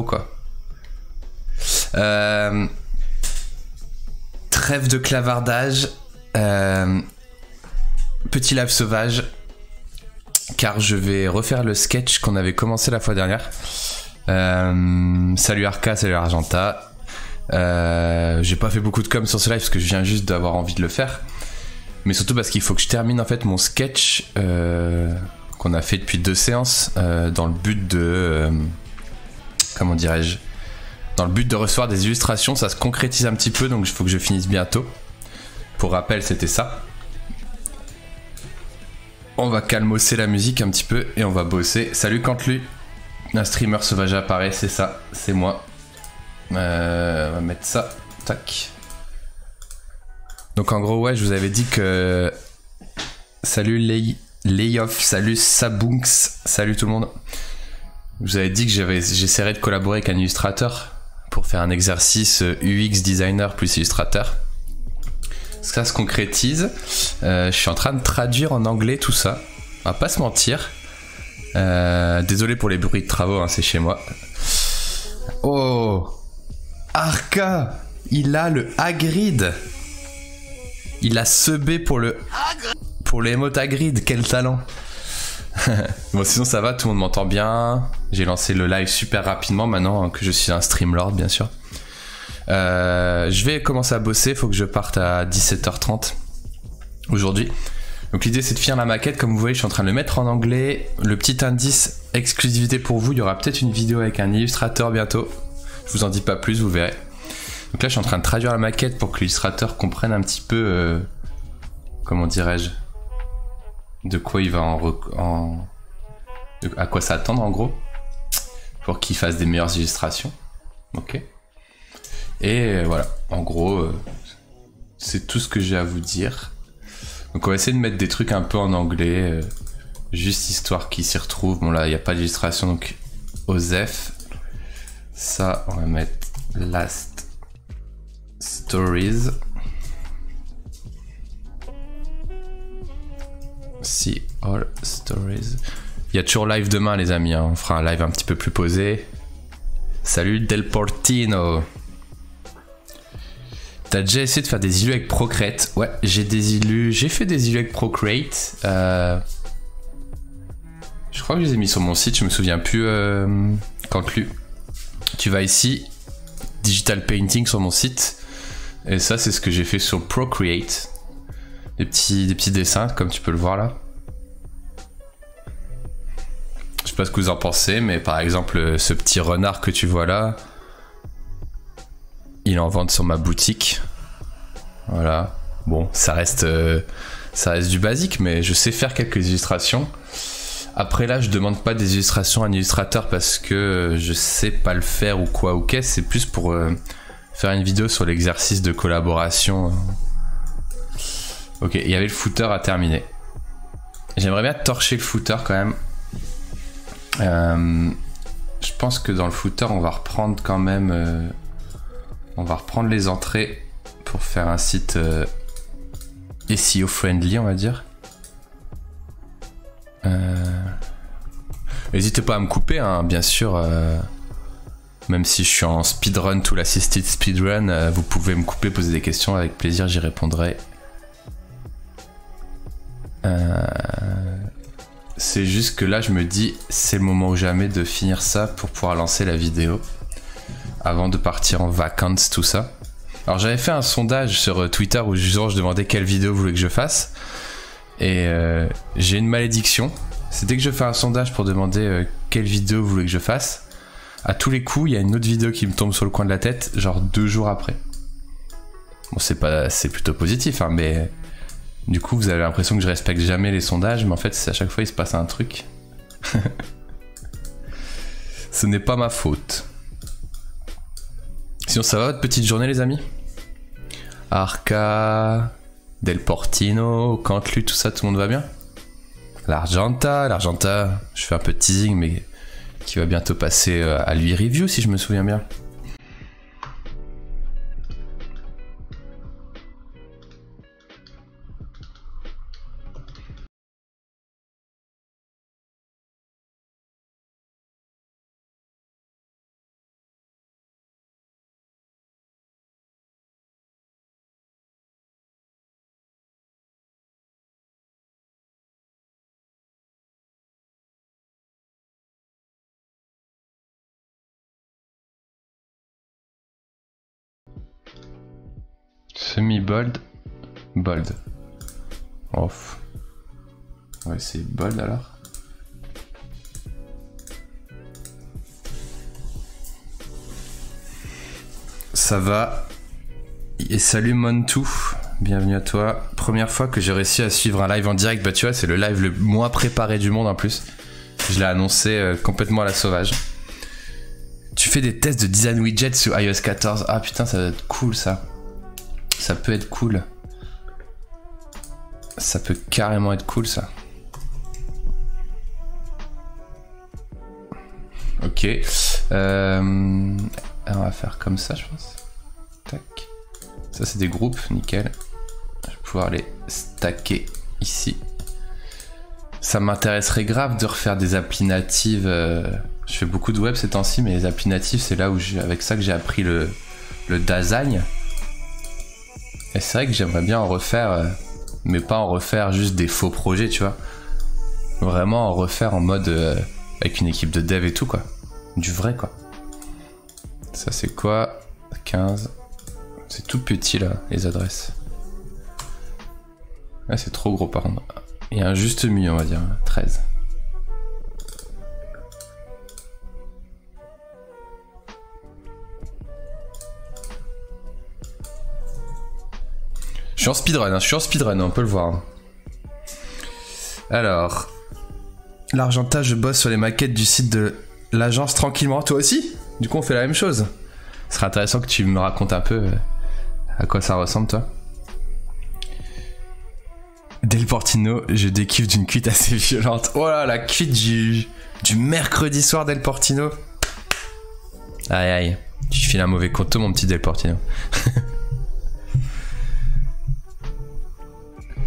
Quoi. Trêve de clavardage, petit live sauvage, car je vais refaire le sketch qu'on avait commencé la fois dernière. Salut Arca, salut Argenta. J'ai pas fait beaucoup de com sur ce live parce que je viens juste d'avoir envie de le faire, mais surtout parce qu'il faut que je termine en fait mon sketch qu'on a fait depuis 2 séances dans le but de comment dirais-je, dans le but de recevoir des illustrations. Ça se concrétise un petit peu, donc il faut que je finisse bientôt. Pour rappel, c'était ça. On va calmosser la musique un petit peu et on va bosser. Salut Cantlu, un streamer sauvage apparaît, c'est ça, c'est moi. On va mettre ça, tac. Donc en gros, ouais, je vous avais dit que... Salut Layoff, salut Sabunks, salut tout le monde. Je vous avais dit que j'essaierais de collaborer avec un illustrateur pour faire un exercice UX designer plus illustrateur. Ça se concrétise. Je suis en train de traduire en anglais tout ça. On va pas se mentir. Désolé pour les bruits de travaux, hein, c'est chez moi. Oh, Arca, il a le Hagrid. Il a sebé pour l'émote Hagrid. Quel talent. Bon, sinon ça va, tout le monde m'entend bien. J'ai lancé le live super rapidement maintenant que je suis un Streamlord, bien sûr. Je vais commencer à bosser, il faut que je parte à 17h30 aujourd'hui. Donc l'idée c'est de finir la maquette. Comme vous voyez, je suis en train de le mettre en anglais. Le petit indice exclusivité pour vous, il y aura peut-être une vidéo avec un illustrateur bientôt. Je vous en dis pas plus, vous verrez. Donc là je suis en train de traduire la maquette pour que l'illustrateur comprenne un petit peu comment dirais-je, de quoi il va à quoi s'attendre en gros, pour qu'il fasse des meilleures illustrations. Ok. Et voilà, en gros, c'est tout ce que j'ai à vous dire. Donc on va essayer de mettre des trucs un peu en anglais, juste histoire qu'ils s'y retrouvent. Bon là, il n'y a pas d'illustration, donc Osef. Ça, on va mettre Last Stories. See all stories. Il y a toujours live demain les amis, hein. On fera un live un petit peu plus posé. Salut Del Portino. T'as déjà essayé de faire des illus avec Procreate? Ouais, j'ai fait des illus avec Procreate. Je crois que je les ai mis sur mon site, je me souviens plus. Cantlu, tu vas ici, Digital Painting sur mon site, et ça c'est ce que j'ai fait sur Procreate. Des petits dessins, comme tu peux le voir là. Je sais pas ce que vous en pensez, mais par exemple, ce petit renard que tu vois là, il est en vente sur ma boutique. Voilà. Bon, ça reste du basique, mais je sais faire quelques illustrations. Après là, je demande pas des illustrations à un illustrateur parce que je sais pas le faire ou quoi ou qu'est-ce. C'est plus pour faire une vidéo sur l'exercice de collaboration. Ok, il y avait le footer à terminer. J'aimerais bien torcher le footer quand même. Je pense que dans le footer, on va reprendre quand même... on va reprendre les entrées pour faire un site SEO friendly, on va dire. N'hésitez pas à me couper, hein, bien sûr. Même si je suis en speedrun, tout l'assisted speedrun, vous pouvez me couper, poser des questions, avec plaisir, j'y répondrai. C'est juste que là je me dis c'est le moment ou jamais de finir ça pour pouvoir lancer la vidéo avant de partir en vacances, tout ça. Alors j'avais fait un sondage sur Twitter où je demandais quelle vidéo vous voulez que je fasse, et j'ai une malédiction. C'est dès que je fais un sondage pour demander quelle vidéo vous voulez que je fasse, à tous les coups il y a une autre vidéo qui me tombe sur le coin de la tête, genre 2 jours après. Bon, c'est plutôt positif, hein, mais du coup vous avez l'impression que je respecte jamais les sondages, mais en fait à chaque fois il se passe un truc. Ce n'est pas ma faute. Sinon ça va votre petite journée les amis? Arca, Del Portino, Cantlu, tout ça, tout le monde va bien? L'Argenta, je fais un peu de teasing mais qui va bientôt passer à lui review si je me souviens bien. Semi-bold. Bold. Off. Ouais, c'est bold alors. Ça va. Et salut Montou. Bienvenue à toi. Première fois que j'ai réussi à suivre un live en direct. Bah tu vois, c'est le live le moins préparé du monde en plus. Je l'ai annoncé complètement à la sauvage. Tu fais des tests de design widget sur iOS 14. Ah putain, ça va être cool ça. Ça peut être cool. Ça peut carrément être cool ça. Ok. On va faire comme ça je pense. Tac. Ça c'est des groupes, nickel. Je vais pouvoir les stacker ici. Ça m'intéresserait grave de refaire des applis natives. Je fais beaucoup de web ces temps-ci, mais les applis natives c'est là où avec ça que j'ai appris le design. Et c'est vrai que j'aimerais bien en refaire, mais pas en refaire juste des faux projets, tu vois. Vraiment en refaire en mode avec une équipe de dev et tout, quoi. Du vrai, quoi. Ça, c'est quoi? 15. C'est tout petit, là, les adresses. Ouais, c'est trop gros, par contre. Il y a un juste milieu, on va dire. 13. Je suis en speedrun, on peut le voir. Alors, l'Argentin, je bosse sur les maquettes du site de l'agence tranquillement. Toi aussi? Du coup, on fait la même chose. Ce serait intéressant que tu me racontes un peu à quoi ça ressemble, toi. Del Portino, je dékiffe d'une cuite assez violente. Oh là, la cuite du mercredi soir Del Portino. Aïe aïe, tu files un mauvais conto, mon petit Del Portino.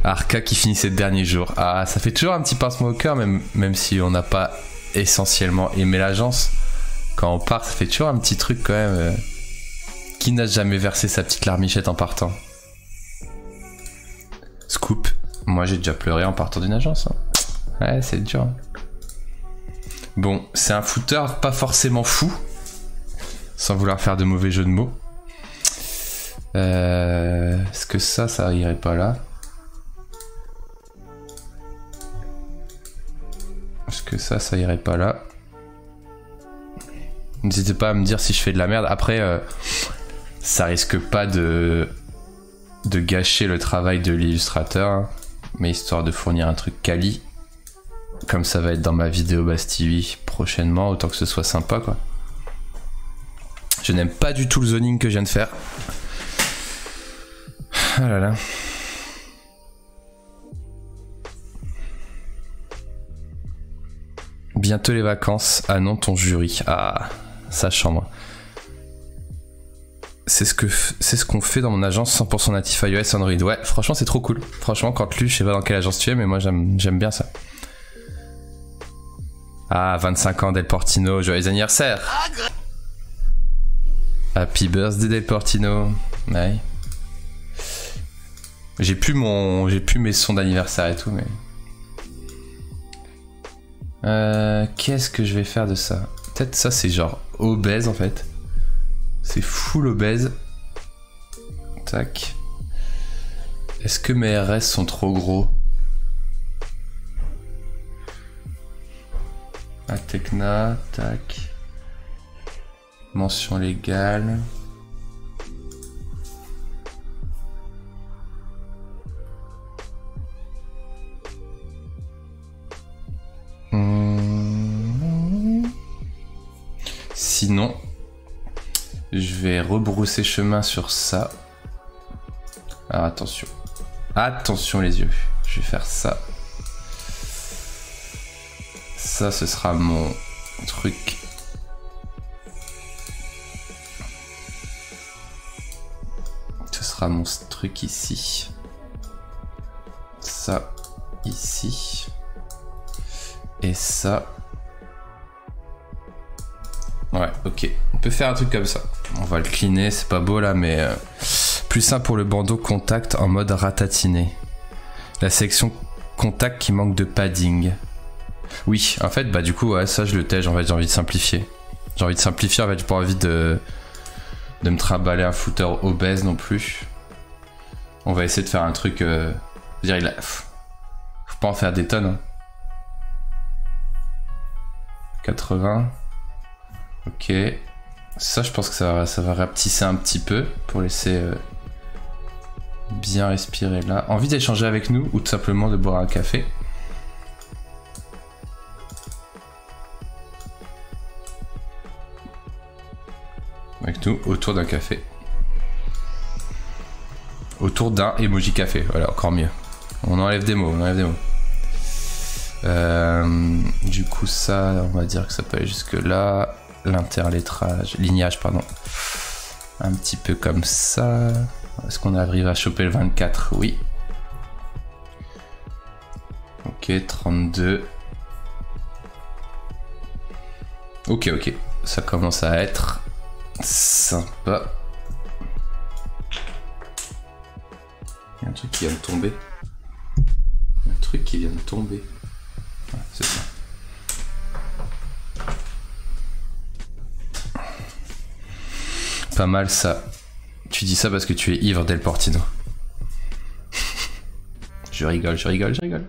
Arca qui finit ses derniers jours. Ah, ça fait toujours un petit pincement au cœur, même si on n'a pas essentiellement aimé l'agence. Quand on part, ça fait toujours un petit truc quand même. Qui n'a jamais versé sa petite larmichette en partant? Scoop. Moi, j'ai déjà pleuré en partant d'une agence. Hein. Ouais, c'est dur. Bon, c'est un footer pas forcément fou. Sans vouloir faire de mauvais jeux de mots. Est-ce que ça irait pas là? Est-ce que ça irait pas là? N'hésitez pas à me dire si je fais de la merde. Après, ça risque pas de gâcher le travail de l'illustrateur, hein, mais histoire de fournir un truc quali, comme ça va être dans ma vidéo Bastille prochainement, autant que ce soit sympa, quoi. Je n'aime pas du tout le zoning que je viens de faire. Ah là là. Bientôt les vacances. Ah non, ton jury. Ah, ça chambre. C'est ce qu'on fait dans mon agence 100% natif iOS Android. Ouais, franchement, c'est trop cool. Franchement, quand je sais pas dans quelle agence tu es, mais moi, j'aime bien ça. Ah, 25 ans, Del Portino. Joyeux anniversaire. Happy birthday, Del Portino. Ouais. J'ai plus mes sons d'anniversaire et tout, mais... qu'est-ce que je vais faire de ça? Peut-être ça c'est genre obèse en fait. C'est full obèse. Tac. Est-ce que mes RS sont trop gros? Atecna, tac. Mention légale. Sinon, je vais rebrousser chemin sur ça. Alors attention. Attention les yeux. Je vais faire ça. Ça, ce sera mon truc. Ce sera mon truc ici. Ça, ici. Et ça. Ouais, ok. On peut faire un truc comme ça. On va le cleaner, c'est pas beau là, mais plus simple pour le bandeau contact en mode ratatiné. La section contact qui manque de padding. Oui, en fait, bah du coup, ouais, ça je le tège, en fait, j'ai envie de simplifier. J'ai envie de simplifier, en fait, j'ai pas envie de me trimballer un footer obèse non plus. On va essayer de faire un truc... dire, faut pas en faire des tonnes. Hein. 80. Ok. Ça, je pense que ça va rapetisser un petit peu pour laisser bien respirer là. Envie d'échanger avec nous ou tout simplement de boire un café. Avec nous, autour d'un café. Autour d'un emoji café, voilà, encore mieux. On enlève des mots, on enlève des mots. Du coup, ça, on va dire que ça peut aller jusque là. Lignage, pardon. Un petit peu comme ça. Est-ce qu'on arrive à choper le 24? Oui. Ok, 32. Ok, ok. Ça commence à être sympa. Il y a un truc qui vient de tomber. Un truc qui vient de tomber. Ah, c'est ça. Pas mal ça. Tu dis ça parce que tu es ivre, Del Portino. Je rigole, je rigole, je rigole.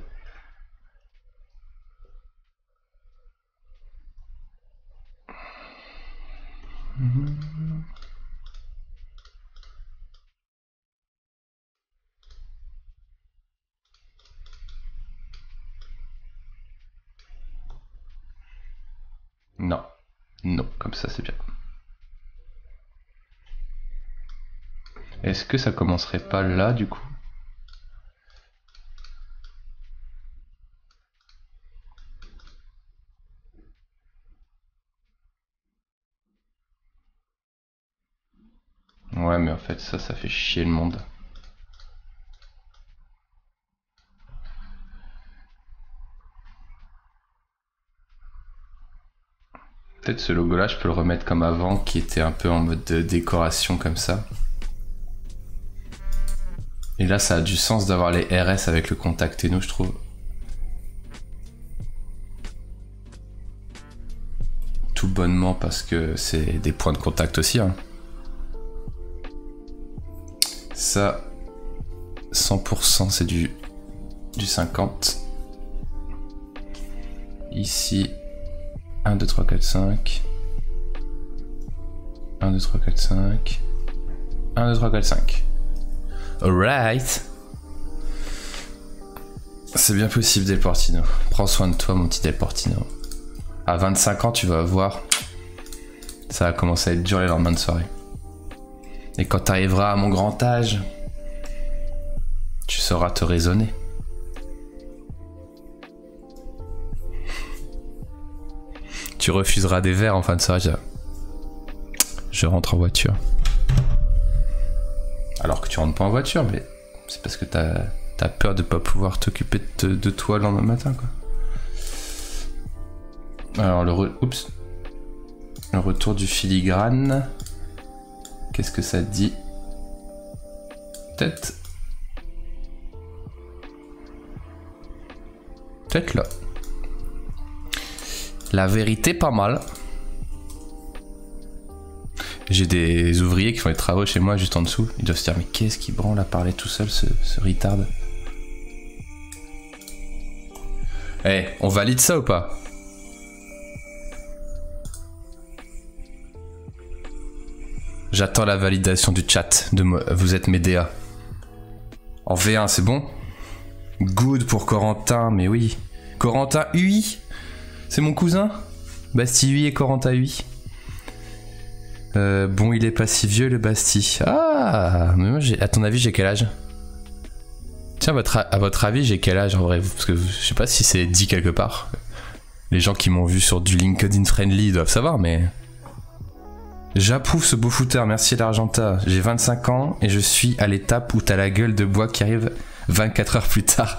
Non. Non, comme ça c'est bien. Est-ce que ça commencerait pas là du coup? Ouais, mais en fait ça fait chier le monde. Peut-être ce logo là je peux le remettre comme avant, qui était un peu en mode de décoration comme ça. Et là ça a du sens d'avoir les RS avec le contact et nous, je trouve. Tout bonnement parce que c'est des points de contact aussi. Hein. Ça, 100% c'est du 50. Ici, 1, 2, 3, 4, 5. 1, 2, 3, 4, 5. 1, 2, 3, 4, 5. Alright. C'est bien possible, Del Portino. Prends soin de toi, mon petit Del Portino. À 25 ans, tu vas voir, ça va commencer à être dur les lendemains de soirée. Et quand tu arriveras à mon grand âge, tu sauras te raisonner. Tu refuseras des verres en fin de soirée. Je rentre en voiture. Alors que tu rentres pas en voiture, mais c'est parce que t'as peur de pas pouvoir t'occuper de toi le lendemain matin, quoi. Alors le retour du filigrane. Qu'est-ce que ça dit? Peut-être là. La vérité, pas mal. J'ai des ouvriers qui font les travaux chez moi juste en dessous. Ils doivent se dire mais qu'est-ce qui branle à parler tout seul, ce retard. Eh, on valide ça ou pas? J'attends la validation du chat de moi. Vous êtes mes DA. En V1, c'est bon? Good pour Corentin, mais oui. Corentin UI? C'est mon cousin? Basti UI et Corentin UI. Bon, il est pas si vieux le Basti. Ah, mais moi, à ton avis, j'ai quel âge? Tiens, à votre avis, j'ai quel âge en vrai? Parce que je sais pas si c'est dit quelque part. Les gens qui m'ont vu sur du LinkedIn Friendly doivent savoir, mais... J'approuve ce beau footer, merci l'Argenta. J'ai 25 ans et je suis à l'étape où t'as la gueule de bois qui arrive 24 heures plus tard.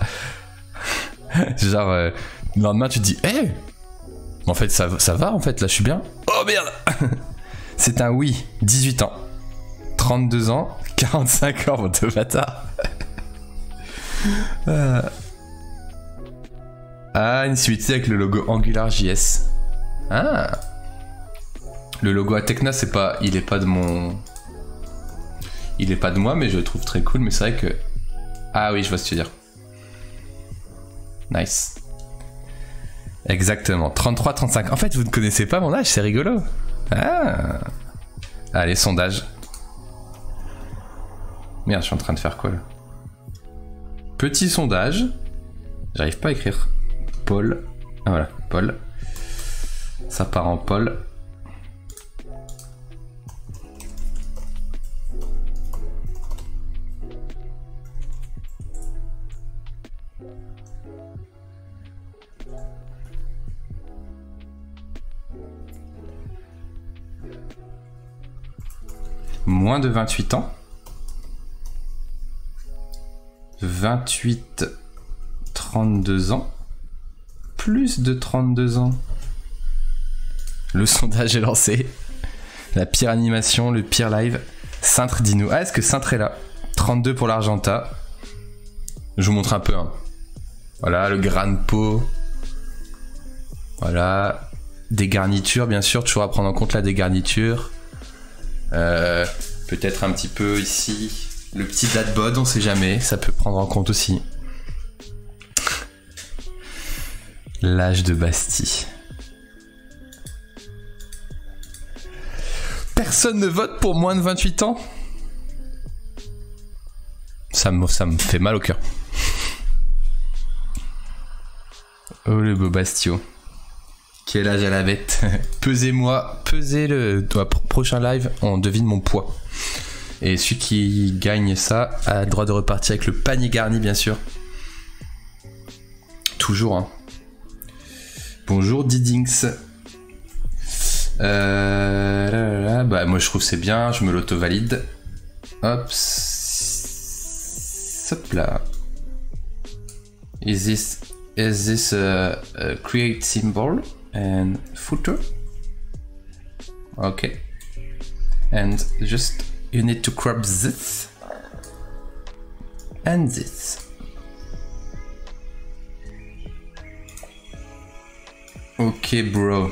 Genre, le lendemain, tu te dis, hé, en fait, ça va, en fait, là, je suis bien. Oh merde. C'est un oui, 18 ans, 32 ans, 45 ans, votre bâtard. Ah, une similitude avec le logo AngularJS. Ah. Le logo Atecna, il est pas de mon... Il est pas de moi, mais je le trouve très cool. Mais c'est vrai que Ah oui, je vois ce que tu veux dire. Nice. Exactement, 33-35. En fait, vous ne connaissez pas mon âge, c'est rigolo. Ah. Allez, sondage. Merde, je suis en train de faire quoi là? Petit sondage. J'arrive pas à écrire. Paul. Ah voilà, Paul. Ça part en Paul. Moins de 28 ans. 28, 32 ans. Plus de 32 ans. Le sondage est lancé. La pire animation, le pire live. Cintre, dis-nous. Ah, est-ce que Cintre est là? 32 pour l'Argenta. Je vous montre un peu. Hein. Voilà, le grain de peau. Voilà. Des garnitures, bien sûr. Toujours à prendre en compte là, des garnitures. Peut-être un petit peu ici le petit dad bod, on sait jamais, ça peut prendre en compte aussi. L'âge de Bastille. Personne ne vote pour moins de 28 ans. Ça me fait mal au cœur. Oh le beau Bastio. Quel âge elle avait? Pesez-moi, pesez le prochain live, on devine mon poids. Et celui qui gagne ça a le droit de repartir avec le panier garni, bien sûr. Toujours, hein. Bonjour Didinx. Bah moi je trouve c'est bien, je me l'auto-valide. Hop. Hop là. Is this a create symbol? And footer. Okay. And just you need to crop this and this. Okay, bro.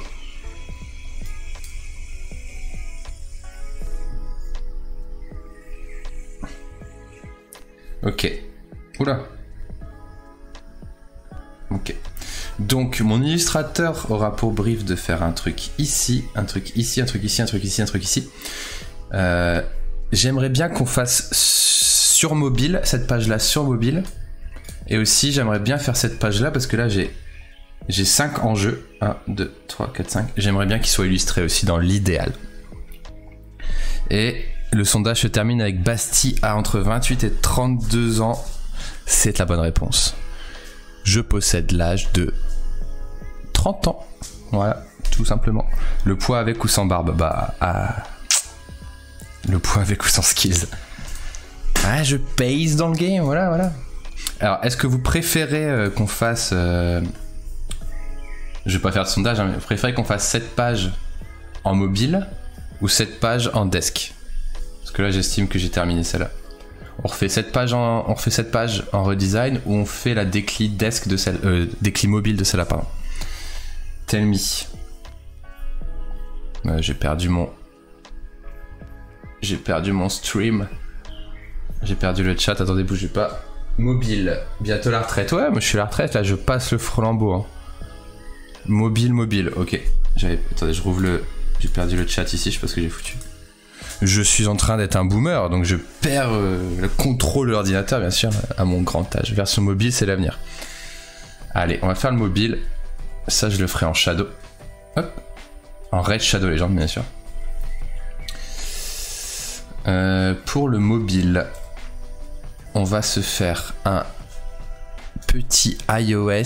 Ok. Oula. Ok. Donc mon illustrateur aura pour brief de faire un truc ici, un truc ici, un truc ici, un truc ici, un truc ici. J'aimerais bien qu'on fasse sur mobile, cette page-là sur mobile. Et aussi j'aimerais bien faire cette page-là parce que là j'ai 5 enjeux. 1, 2, 3, 4, 5. J'aimerais bien qu'ils soient illustrés aussi dans l'idéal. Et le sondage se termine avec Bastille a entre 28 et 32 ans. C'est la bonne réponse. Je possède l'âge de 30 ans. Voilà, tout simplement. Le poids avec ou sans barbe? Bah, le poids avec ou sans skills. Ah, je pèse dans le game, voilà, voilà. Alors, est-ce que vous préférez qu'on fasse... Je vais pas faire de sondage, hein, mais vous préférez qu'on fasse cette page en mobile ou cette page en desk? Parce que là, j'estime que j'ai terminé celle-là. On refait cette page en redesign ou on fait la décli desk de celle, décli mobile de celle-là, pardon. Tell me. J'ai perdu mon stream. J'ai perdu le chat. Attendez, bougez pas. Mobile. Bientôt la retraite. Ouais, moi je suis à la retraite. Là, je passe le flambeau. Hein. Mobile. Ok. Attendez, je rouvre le. J'ai perdu le chat ici. Je sais pas ce que j'ai foutu. Je suis en train d'être un boomer, donc je perds le contrôle de l'ordinateur, bien sûr, à mon grand âge. Version mobile, c'est l'avenir. Allez, on va faire le mobile. Ça, je le ferai en shadow. Hop. En Red Shadow Legend, bien sûr. Pour le mobile, on va se faire un petit iOS.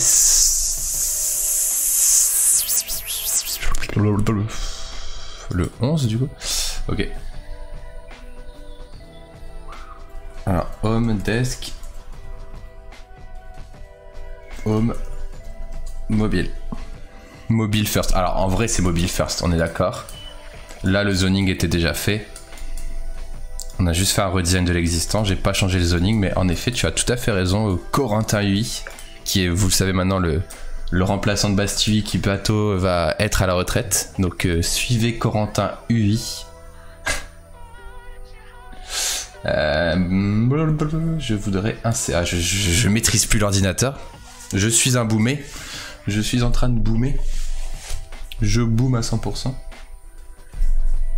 Le 11, du coup. Ok. Alors, home, desk, home, mobile. Mobile first. Alors, en vrai, c'est mobile first, on est d'accord. Là, le zoning était déjà fait. On a juste fait un redesign de l'existant. J'ai pas changé le zoning, mais en effet, tu as tout à fait raison. Corentin UI, qui est, vous le savez maintenant, le remplaçant de Bastille qui bientôt va être à la retraite. Donc, suivez Corentin UI. Je voudrais un... Ah, je maîtrise plus l'ordinateur. Je suis un boomé. Je suis en train de boomer. Je boom à 100%.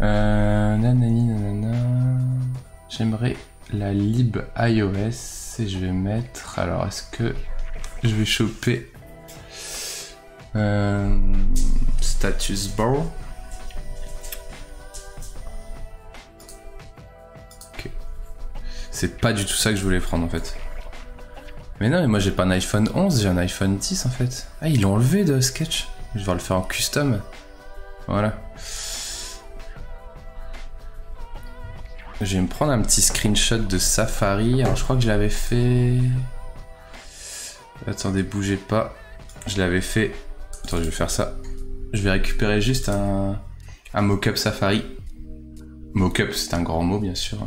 Nanani nanana. J'aimerais la lib iOS et je vais mettre... Alors, est-ce que je vais choper status bar? Ok. C'est pas du tout ça que je voulais prendre en fait. Mais non, mais moi j'ai pas un iPhone 11, j'ai un iPhone 10 en fait. Ah, ils l'ont enlevé de Sketch. Je vais devoir le faire en custom. Voilà. Je vais me prendre un petit screenshot de Safari. Alors je crois que je l'avais fait... Attendez, bougez pas. Je l'avais fait... Attends, je vais faire ça. Je vais récupérer juste un mockup Safari. Mockup, c'est un grand mot bien sûr.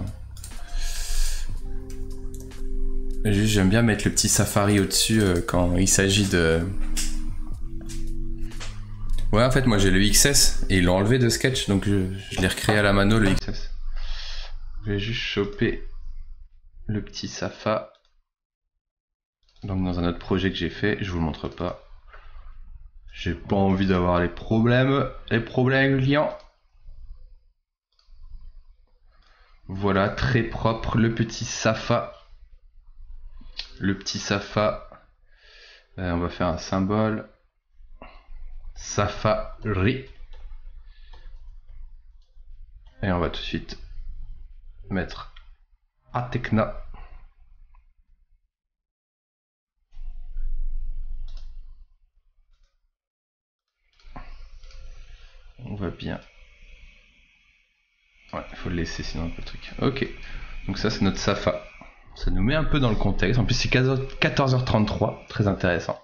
Juste, j'aime bien mettre le petit Safari au-dessus quand il s'agit de... Ouais, en fait, moi j'ai le XS et ils l'ont enlevé de Sketch, donc je l'ai recréé à la mano le XS. Je vais juste choper le petit Safa. Donc dans un autre projet que j'ai fait, je vous le montre pas. J'ai pas envie d'avoir les problèmes clients. Voilà, très propre, le petit Safa. Le petit Safa. On va faire un symbole. Safari. Et on va tout de suite mettre Atecna. On va bien. Ouais, il faut le laisser sinon un peu le truc. Ok. Donc ça c'est notre Safa. Ça nous met un peu dans le contexte. En plus c'est 14h33. Très intéressant.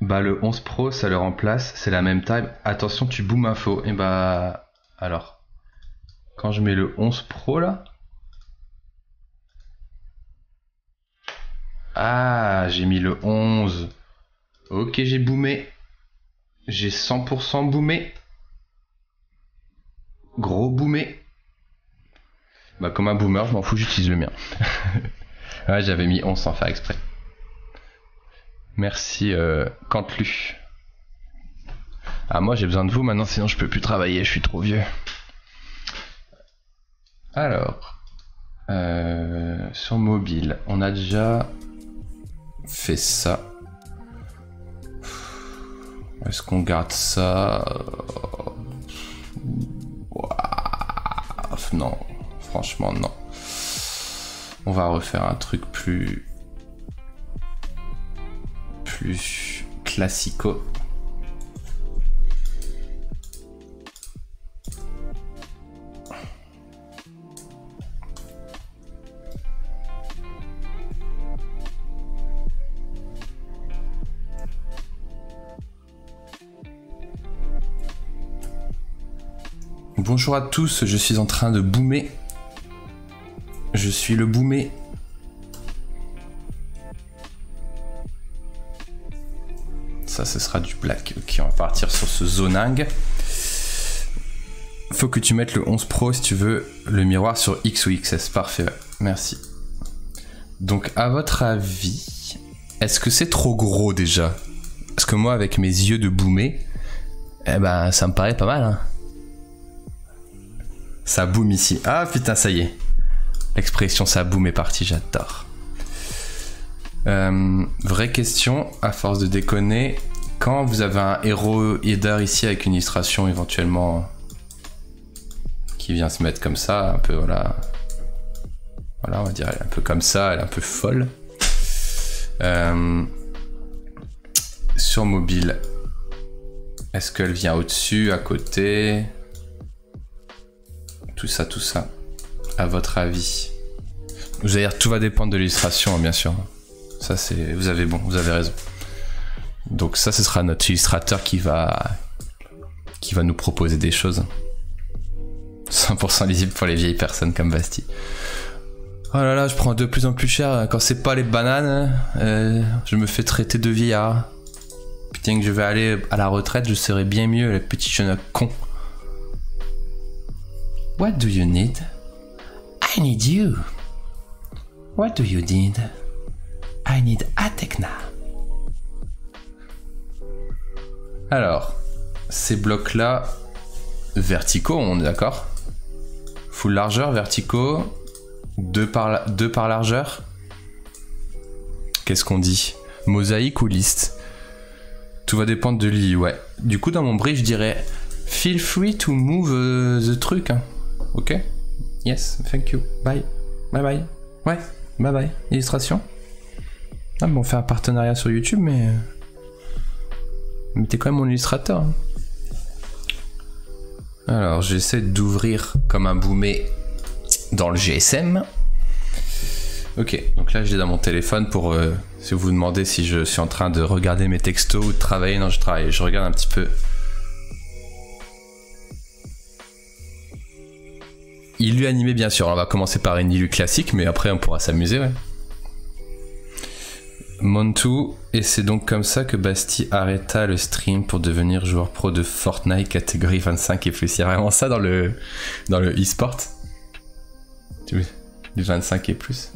Bah le 11 Pro ça le remplace. C'est la même taille. Attention tu boom info. Et bah... Alors. Quand je mets le 11 Pro là. Ah j'ai mis le 11. Ok j'ai boomé. J'ai 100% boomé. Gros boomé. Bah comme un boomer, je m'en fous, j'utilise le mien. Ouais, j'avais mis 11 sans faire exprès. Merci Cantelu. Ah moi j'ai besoin de vous maintenant, sinon je peux plus travailler, je suis trop vieux. Alors, sur mobile, on a déjà fait ça. Est-ce qu'on garde ça? Non, franchement non. On va refaire un truc plus classico. Bonjour à tous, je suis en train de boomer. Je suis le boomé. Ça, ce sera du black. Ok, on va partir sur ce zoning. Faut que tu mettes le 11 Pro si tu veux le miroir sur X ou XS. Parfait, ouais. Merci. Donc, à votre avis, est-ce que c'est trop gros déjà? Parce que moi, avec mes yeux de boomé, eh ben, ça me paraît pas mal, hein. Ça boom ici. Ah putain, ça y est. L'expression ça boom est partie, j'adore. Vraie question, à force de déconner, quand vous avez un hero header ici avec une illustration éventuellement qui vient se mettre comme ça, un peu voilà. Voilà, on va dire elle est un peu comme ça, elle est un peu folle. Sur mobile, est-ce qu'elle vient au-dessus, à côté? Tout ça, à votre avis. Vous allez dire, tout va dépendre de l'illustration, bien sûr. Ça, c'est, vous avez raison. Donc ça, ce sera notre illustrateur qui va nous proposer des choses. 100% lisible pour les vieilles personnes comme Basti. Oh là là, je prends de plus en plus cher. Quand c'est pas les bananes, je me fais traiter de vieillard. Putain, que je vais aller à la retraite, je serai bien mieux, les petits jeunes cons. What do you need? I need you. What do you need? I need Atekna. Alors, ces blocs-là, verticaux, on est d'accord? Full largeur, verticaux, 2 par largeur. Qu'est-ce qu'on dit? Mosaïque ou liste? Tout va dépendre de l'île, ouais. Du coup, dans mon brief, je dirais feel free to move the truc. Hein. Ok? Yes, thank you. Bye. Bye bye. Ouais, bye bye. Illustration. Ah, bon, on fait un partenariat sur YouTube, mais t'es quand même mon illustrateur. Hein. Alors, j'essaie d'ouvrir comme un boomé dans le GSM. Ok, donc là, je l'ai dans mon téléphone pour... si vous vous demandez si je suis en train de regarder mes textos ou de travailler, non, je travaille. Je regarde un petit peu. Illu animé, bien sûr. On va commencer par une illu classique, mais après, on pourra s'amuser, ouais. Montu, et c'est donc comme ça que Basti arrêta le stream pour devenir joueur pro de Fortnite catégorie 25 et plus. Il y a vraiment ça dans le e-sport. Du 25 et plus.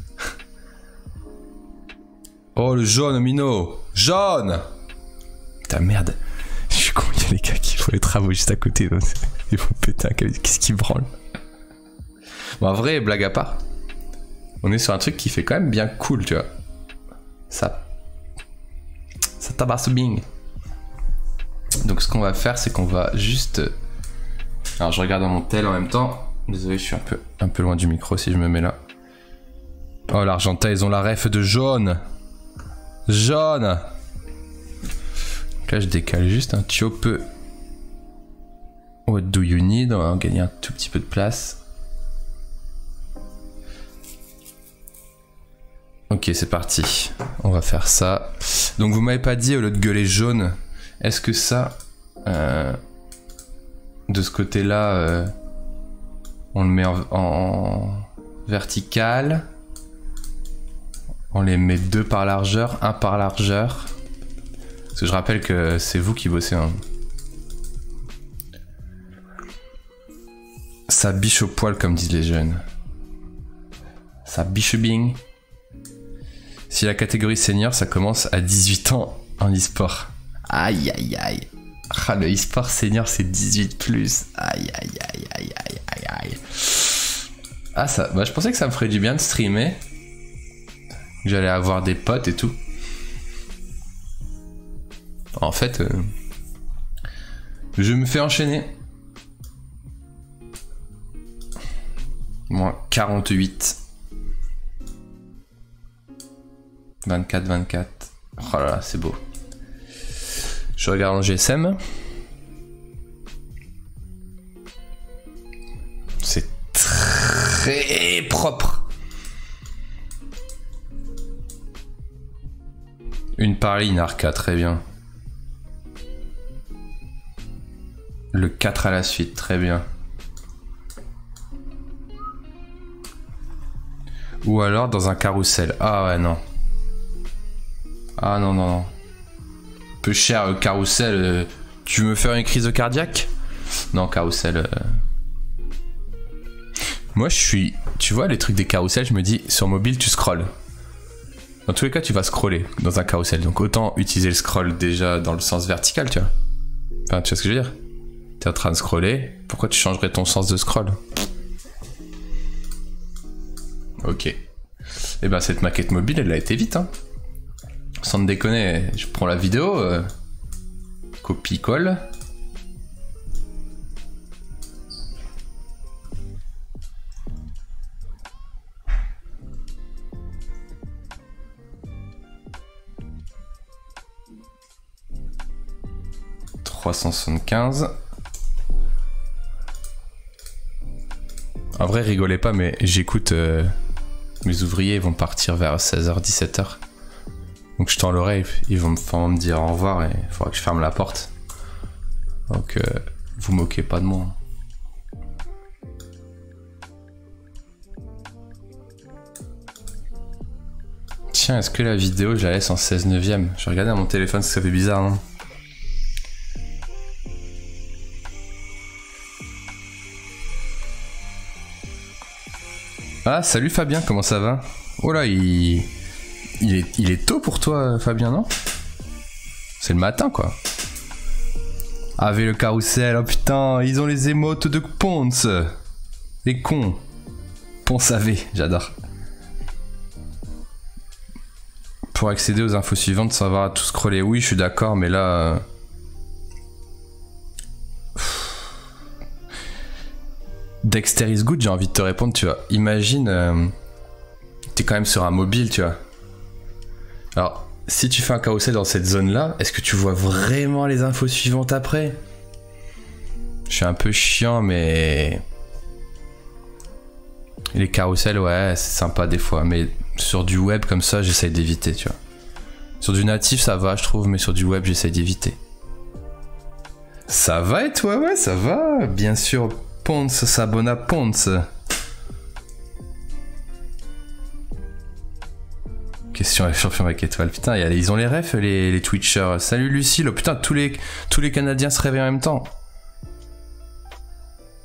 Oh, le jaune, Mino! Jaune! Putain, merde. Je suis con, il y a les gars qui font les travaux juste à côté. Donc ils vont péter un câble. Qu'est-ce qu'ils branlent? Bon, en vrai, blague à part, on est sur un truc qui fait quand même bien cool, tu vois. Ça tabasse bien. Donc, ce qu'on va faire, c'est qu'on va juste... Alors, je regarde dans mon tel en même temps. Désolé, je suis un peu loin du micro si je me mets là. Oh, l'Argentin, ils ont la ref de jaune. Jaune. Donc là, je décale juste un petit peu. What do you need? On va gagner un tout petit peu de place. Ok, c'est parti. On va faire ça. Donc, vous m'avez pas dit, au lieu de gueuler jaune, est-ce que ça, de ce côté-là, on le met en vertical? On les met 2 par largeur, 1 par largeur. Parce que je rappelle que c'est vous qui bossez. Hein. Ça biche au poil, comme disent les jeunes. Ça biche bing. Si la catégorie senior, ça commence à 18 ans en e-sport. Aïe aïe aïe. Ah, le e-sport senior, c'est 18+. Aïe aïe aïe aïe aïe aïe aïe. Ah, ça, bah, je pensais que ça me ferait du bien de streamer. Que j'allais avoir des potes et tout. En fait, je me fais enchaîner. Moi, 48. 24. Oh là là, c'est beau. Je regarde en GSM. C'est très propre. Une par ligne, Arca, très bien. Le 4 à la suite, très bien. Ou alors dans un carrousel. Ah ouais, non. Ah non, non, non. Peu cher, le carrousel. Tu veux faire une crise cardiaque? Non, carrousel. Moi, je suis... Tu vois, les trucs des carousels, je me dis, sur mobile, tu scrolles. Dans tous les cas, tu vas scroller dans un carrousel. Donc, autant utiliser le scroll déjà dans le sens vertical, tu vois. Enfin, tu vois ce que je veux dire? T'es en train de scroller. Pourquoi tu changerais ton sens de scroll? Ok. Et ben, cette maquette mobile, elle a été vite, hein. Sans te déconner, je prends la vidéo, copie-colle. « 375. » En vrai, rigolez pas, mais j'écoute mes ouvriers, ils vont partir vers 16h, 17h. Donc je tends l'oreille, ils vont me dire au revoir et il faudra que je ferme la porte. Donc vous moquez pas de moi. Tiens, est-ce que la vidéo je la laisse en 16/9? Je regardais à mon téléphone, ça fait bizarre, non? Ah, salut Fabien, comment ça va? Oh là, il est tôt pour toi, Fabien, non? C'est le matin, quoi. Avec le carrousel, oh putain, ils ont les émotes de Ponce. Les cons. Ponce AV, j'adore. Pour accéder aux infos suivantes sans avoir à tout scroller. Oui, je suis d'accord, mais là... Dexter is good, j'ai envie de te répondre, tu vois. Imagine, t'es quand même sur un mobile, tu vois. Alors, si tu fais un carrousel dans cette zone-là, est-ce que tu vois vraiment les infos suivantes après? Je suis un peu chiant, mais... Les carousels, ouais, c'est sympa des fois, mais sur du web comme ça, j'essaye d'éviter, tu vois. Sur du natif, ça va, je trouve, mais sur du web, j'essaye d'éviter. Ça va et toi? Ouais, ça va, bien sûr. Ponce s'abonne à Ponce. Question à champion avec étoile. Putain, ils ont les refs, les Twitchers. Salut Lucille. Oh, putain, tous les Canadiens se réveillent en même temps.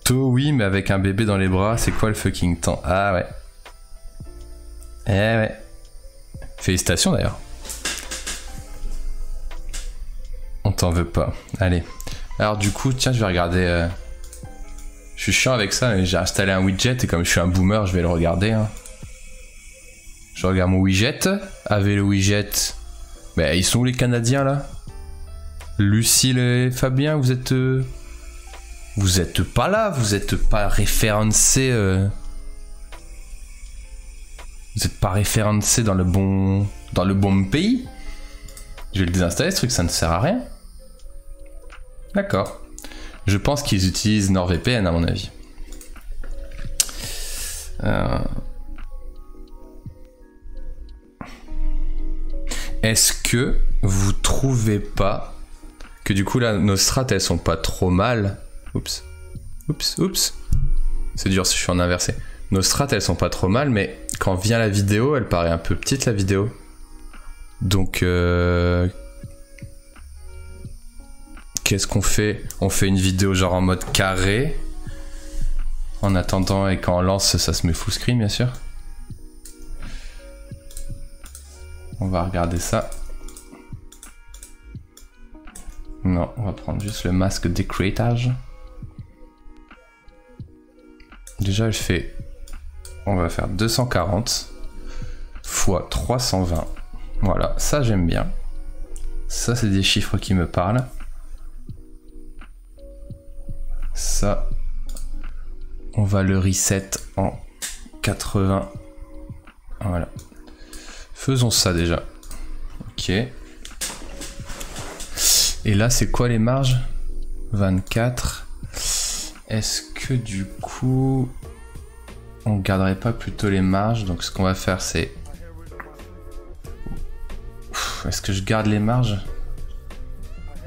Tôt, oui, mais avec un bébé dans les bras, c'est quoi le fucking temps? Ah ouais. Eh ouais. Félicitations d'ailleurs. On t'en veut pas. Allez. Alors du coup, tiens, je vais regarder... Je suis chiant avec ça, mais j'ai installé un widget et comme je suis un boomer, je vais le regarder. Hein. Je regarde mon widget. Avec le widget... Ben, ils sont où les Canadiens là? Lucille et Fabien, vous êtes... Vous êtes pas là, vous êtes pas référencés... Vous êtes pas référencés dans le bon pays. Je vais le désinstaller ce truc, ça ne sert à rien. D'accord. Je pense qu'ils utilisent NordVPN à mon avis. Est-ce que vous trouvez pas que du coup là nos strats elles sont pas trop mal? Oups. Oups, oups. C'est dur si je suis en inversé. Nos strats elles sont pas trop mal, mais quand vient la vidéo, elle paraît un peu petite la vidéo. Donc qu'est-ce qu'on fait? On fait une vidéo genre en mode carré. En attendant, et quand on lance, ça se met full screen bien sûr. On va regarder ça. Non, on va prendre juste le masque d'écrétage. Déjà, je fais... On va faire 240 fois 320. Voilà, ça j'aime bien. Ça, c'est des chiffres qui me parlent. Ça, on va le reset en 80. Voilà. Faisons ça déjà. Ok. Et là, c'est quoi les marges? 24. Est-ce que du coup, on garderait pas plutôt les marges? Donc ce qu'on va faire, c'est... Est-ce que je garde les marges?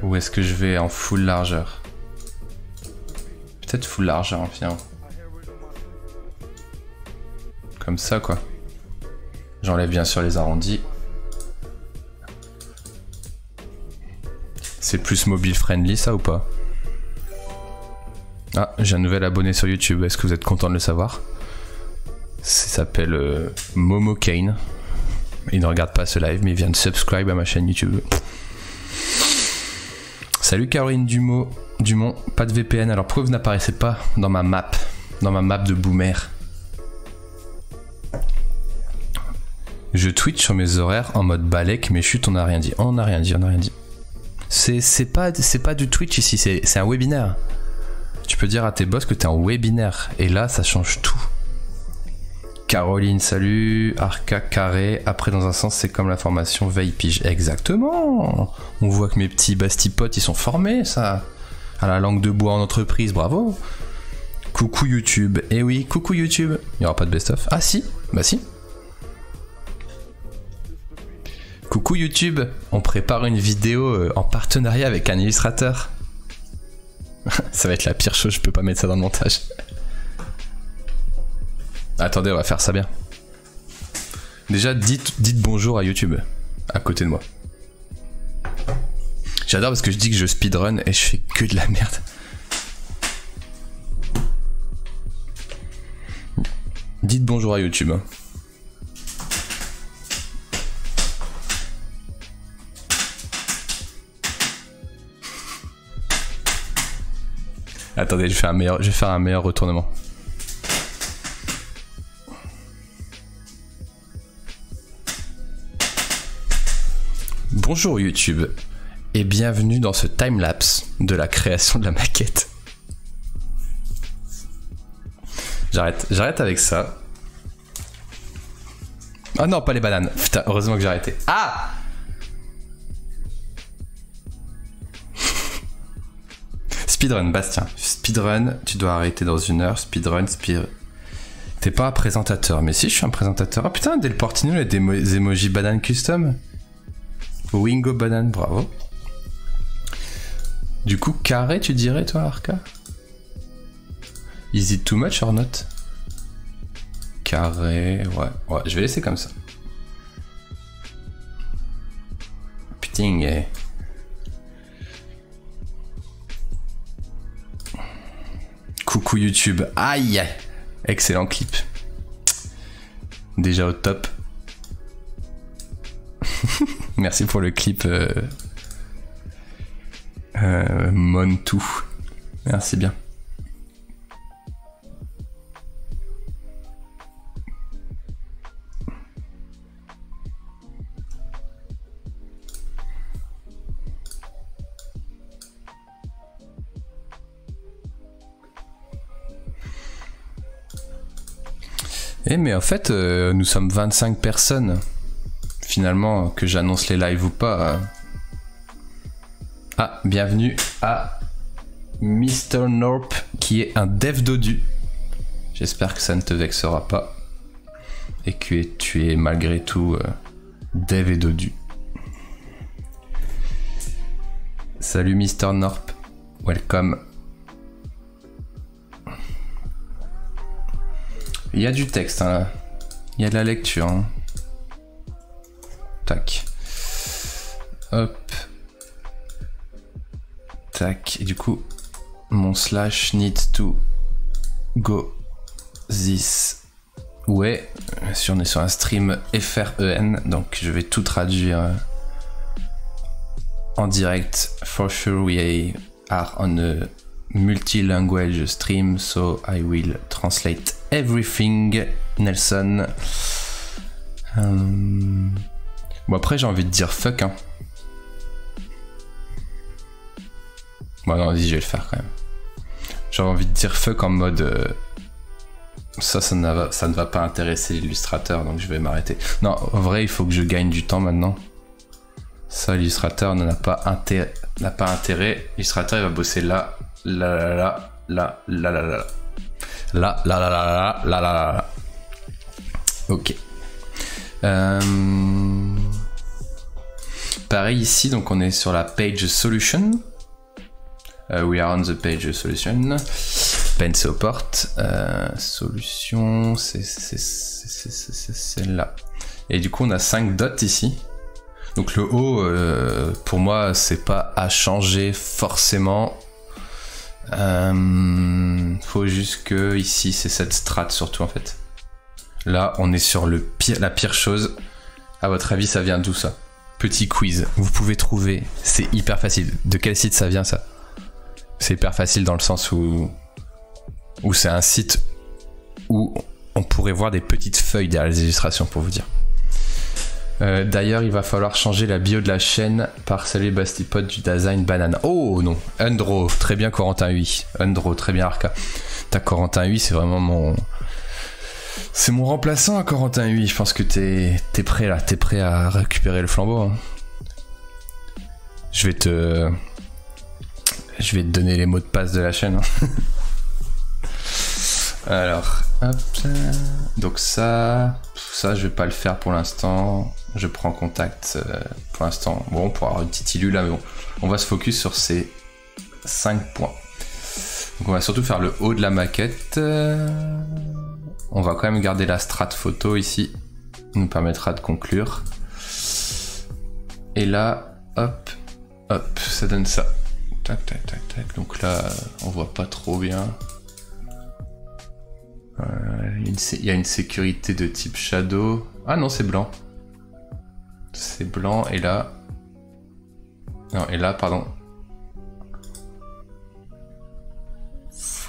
Ou est-ce que je vais en full largeur? Peut-être full largeur, finalement. Comme ça, quoi. J'enlève bien sûr les arrondis. C'est plus mobile friendly, ça, ou pas? Ah, j'ai un nouvel abonné sur YouTube. Est-ce que vous êtes content de le savoir? Ça s'appelle Momo Kane. Il ne regarde pas ce live, mais il vient de subscribe à ma chaîne YouTube. Salut Caroline Dumont, pas de VPN. Alors pourquoi vous n'apparaissez pas dans ma map de boomer? Je Twitch sur mes horaires en mode balèque, mais chut, on n'a rien dit. On n'a rien dit. C'est pas du Twitch ici, c'est un webinaire. Tu peux dire à tes boss que t'es en webinaire. Et là, ça change tout. Caroline, salut. Arca carré. Après, dans un sens, c'est comme la formation veille pige. Exactement. On voit que mes petits bastipotes, ils sont formés, ça. À la langue de bois en entreprise, bravo. Coucou YouTube. Eh oui, coucou YouTube. Il n'y aura pas de best-of. Ah si, bah si. Coucou YouTube. On prépare une vidéo en partenariat avec un illustrateur. Ça va être la pire chose, je peux pas mettre ça dans le montage. Attendez, on va faire ça bien. Déjà, dites bonjour à YouTube, à côté de moi. J'adore parce que je dis que je speedrun et je fais que de la merde. Dites bonjour à YouTube. Attendez, je vais faire un meilleur retournement. Bonjour YouTube et bienvenue dans ce timelapse de la création de la maquette. J'arrête avec ça. Ah non, pas les bananes. Putain, heureusement que j'ai arrêté. Ah! Speedrun, Bastien. Speedrun, tu dois arrêter dans 1 heure. Speedrun. T'es pas un présentateur, mais si, je suis un présentateur. Ah putain, Delportino, il y a des emojis bananes custom. Wingo banane, bravo. Du coup, carré, tu dirais, toi, Arca? Is it too much or not? Carré, ouais, je vais laisser comme ça. Putain, coucou YouTube, aïe! Excellent clip. Déjà au top. Merci pour le clip Montou. Merci bien. Mais en fait, nous sommes 25 personnes. Finalement, que j'annonce les lives ou pas. Ah, bienvenue à Mr. Norp, qui est un dev dodu. J'espère que ça ne te vexera pas. Et que tu es malgré tout dev et dodu. Salut Mr. Norp. Welcome. Il y a du texte, hein, là. Il y a de la lecture. Hein. Tac. Hop. Tac. Et du coup, mon slash needs to go this way. Si on est sur un stream FREN, donc je vais tout traduire en direct. For sure we are on a multi-language stream, so I will translate everything, Nelson. Bon, après, j'ai envie de dire fuck, hein. Bon, non, vas-y, je vais le faire quand même. J'ai envie de dire fuck en mode... ça ne va pas intéresser l'illustrateur, donc je vais m'arrêter. Non, en vrai, il faut que je gagne du temps maintenant. Ça, l'illustrateur n'a pas intérêt. L'illustrateur, il va bosser là, là. Ok. Pareil ici, donc on est sur la page solution. We are on the page solution. Pen c'est aux portes. Solution, c'est celle-là. Et du coup, on a 5 dots ici. Donc le haut, pour moi, c'est pas à changer forcément. Faut juste que ici, c'est cette strat surtout en fait. Là, on est sur la pire chose. À votre avis, ça vient d'où ça? Petit quiz. Vous pouvez trouver. C'est hyper facile. De quel site ça vient ça? C'est hyper facile dans le sens où c'est un site où on pourrait voir des petites feuilles derrière les illustrations pour vous dire. D'ailleurs, il va falloir changer la bio de la chaîne par salut Bastipod du design banane. Oh non, Undro, très bien Corentin Huy. Undro, très bien Arca. T'as Corentin Huy, c'est vraiment mon... C'est mon remplaçant à Corentin Huy. Je pense que t'es prêt là, t'es prêt à récupérer le flambeau. Hein. Je vais te donner les mots de passe de la chaîne. Hein. Alors, hop. Donc ça, je vais pas le faire pour l'instant. Je prends contact pour l'instant. Bon, on pourra avoir une petite illu là, mais bon. On va se focus sur ces 5 points. Donc on va surtout faire le haut de la maquette. On va quand même garder la strat photo ici. Ça nous permettra de conclure. Et là, hop, hop, ça donne ça. Tac, tac, tac, tac. Donc là, on voit pas trop bien. Il y a une sécurité de type shadow. Ah non, c'est blanc. C'est blanc et là... Non, et là, pardon.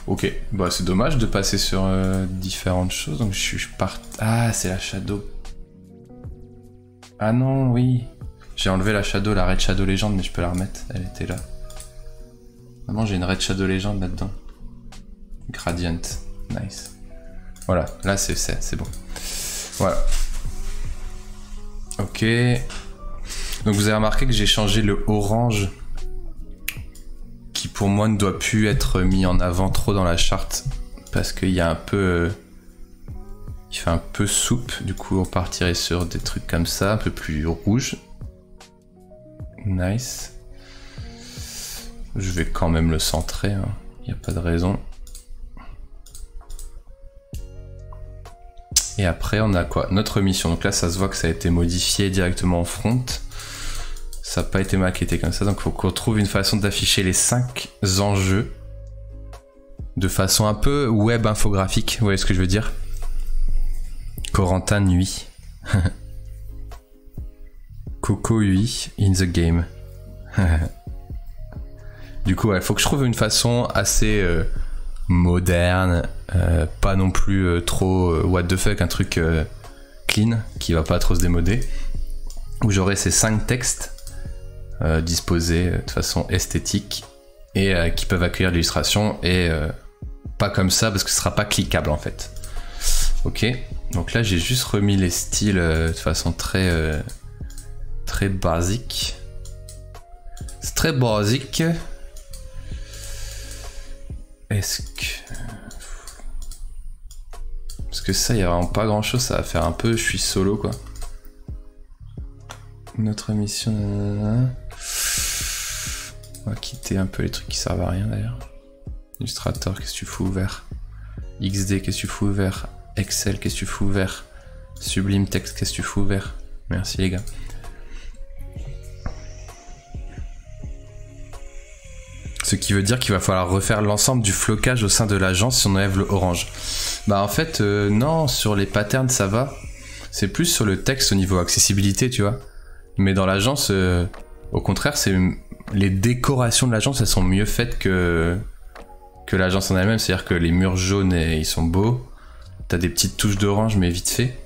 Ok, bah c'est dommage de passer sur différentes choses. Donc je pars... Ah, c'est la shadow. Ah non, oui. J'ai enlevé la shadow, la Red Shadow Legend, mais je peux la remettre. Elle était là. Vraiment, j'ai une Red Shadow Legend là-dedans. Gradient. Nice. Voilà, là c'est bon. Voilà. Ok. Donc vous avez remarqué que j'ai changé le orange, qui pour moi ne doit plus être mis en avant trop dans la charte, parce qu'il y a un peu... il fait un peu soupe, du coup on partirait sur des trucs comme ça, un peu plus rouge. Nice. Je vais quand même le centrer, hein. Il n'y a pas de raison. Et après on a quoi? Notre mission. Donc là ça se voit que ça a été modifié directement en front. Ça n'a pas été maquetté comme ça, donc il faut qu'on trouve une façon d'afficher les 5 enjeux de façon un peu web infographique. Vous voyez ce que je veux dire? Corentin nuit. Coco UI in the game. Du coup, il faut que je trouve une façon assez moderne, pas non plus trop what the fuck, un truc clean qui va pas trop se démoder, où j'aurai ces 5 textes disposés de façon esthétique et qui peuvent accueillir l'illustration et pas comme ça parce que ce sera pas cliquable en fait. Ok, donc là j'ai juste remis les styles de façon très très basique. C'est très basique. Est-ce que... Parce que ça, il n'y a vraiment pas grand chose, ça va faire un peu, je suis solo quoi. Notre mission... On va quitter un peu les trucs qui servent à rien d'ailleurs. Illustrator, qu'est-ce que tu fous ouvert? XD, qu'est-ce que tu fous ouvert? Excel, qu'est-ce que tu fous ouvert? Sublime Text, qu'est-ce que tu fous ouvert? Merci les gars. Ce qui veut dire qu'il va falloir refaire l'ensemble du flocage au sein de l'agence si on enlève le orange. Bah en fait, non, sur les patterns ça va. C'est plus sur le texte au niveau accessibilité, tu vois. Mais dans l'agence, au contraire, c'est les décorations de l'agence, elles sont mieux faites que l'agence en elle-même. C'est-à-dire que les murs jaunes, ils sont beaux. T'as des petites touches d'orange, mais vite fait.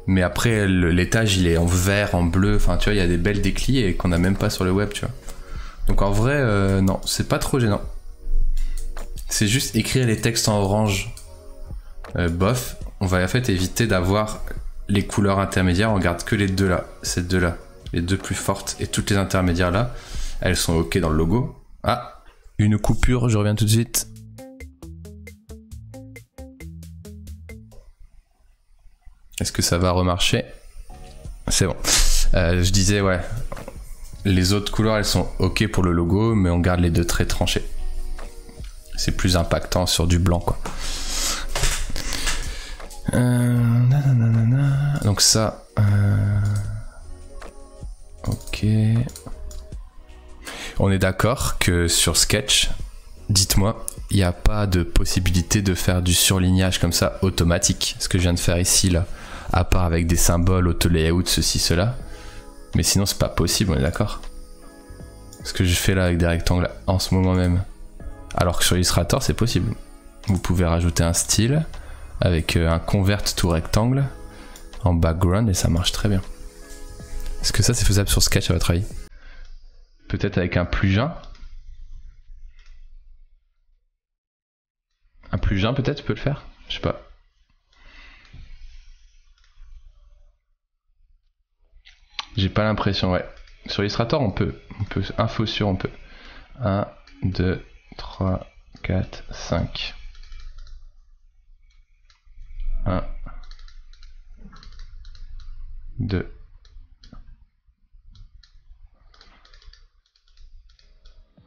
Mais après, l'étage, il est en vert, en bleu. Enfin, tu vois, il y a des belles déclis et qu'on n'a même pas sur le web, tu vois. Donc en vrai, non, c'est pas trop gênant. C'est juste écrire les textes en orange. Bof, on va en fait éviter d'avoir les couleurs intermédiaires. On regarde que les deux là, ces deux là, les deux plus fortes. Et toutes les intermédiaires là, elles sont ok dans le logo. Ah, une coupure, je reviens tout de suite. Est-ce que ça va remarcher? C'est bon. Je disais, ouais. Les autres couleurs, elles sont ok pour le logo, mais on garde les deux traits tranchés. C'est plus impactant sur du blanc, quoi. Donc ça... Ok... On est d'accord que sur Sketch, dites-moi, il n'y a pas de possibilité de faire du surlignage comme ça automatique. Ce que je viens de faire ici, là, à part avec des symboles, auto-layout, ceci, cela. Mais sinon, c'est pas possible, on est d'accord? Ce que je fais là avec des rectangles en ce moment même. Alors que sur Illustrator, c'est possible. Vous pouvez rajouter un style avec un convert to rectangle en background et ça marche très bien. Est-ce que ça, c'est faisable sur Sketch à votre avis? Peut-être avec un plugin? Un plugin peut-être peut le faire? Je sais pas. J'ai pas l'impression, ouais. Sur Illustrator, on peut. Info sur, on peut. 1, 2, 3, 4, 5. 1, 2.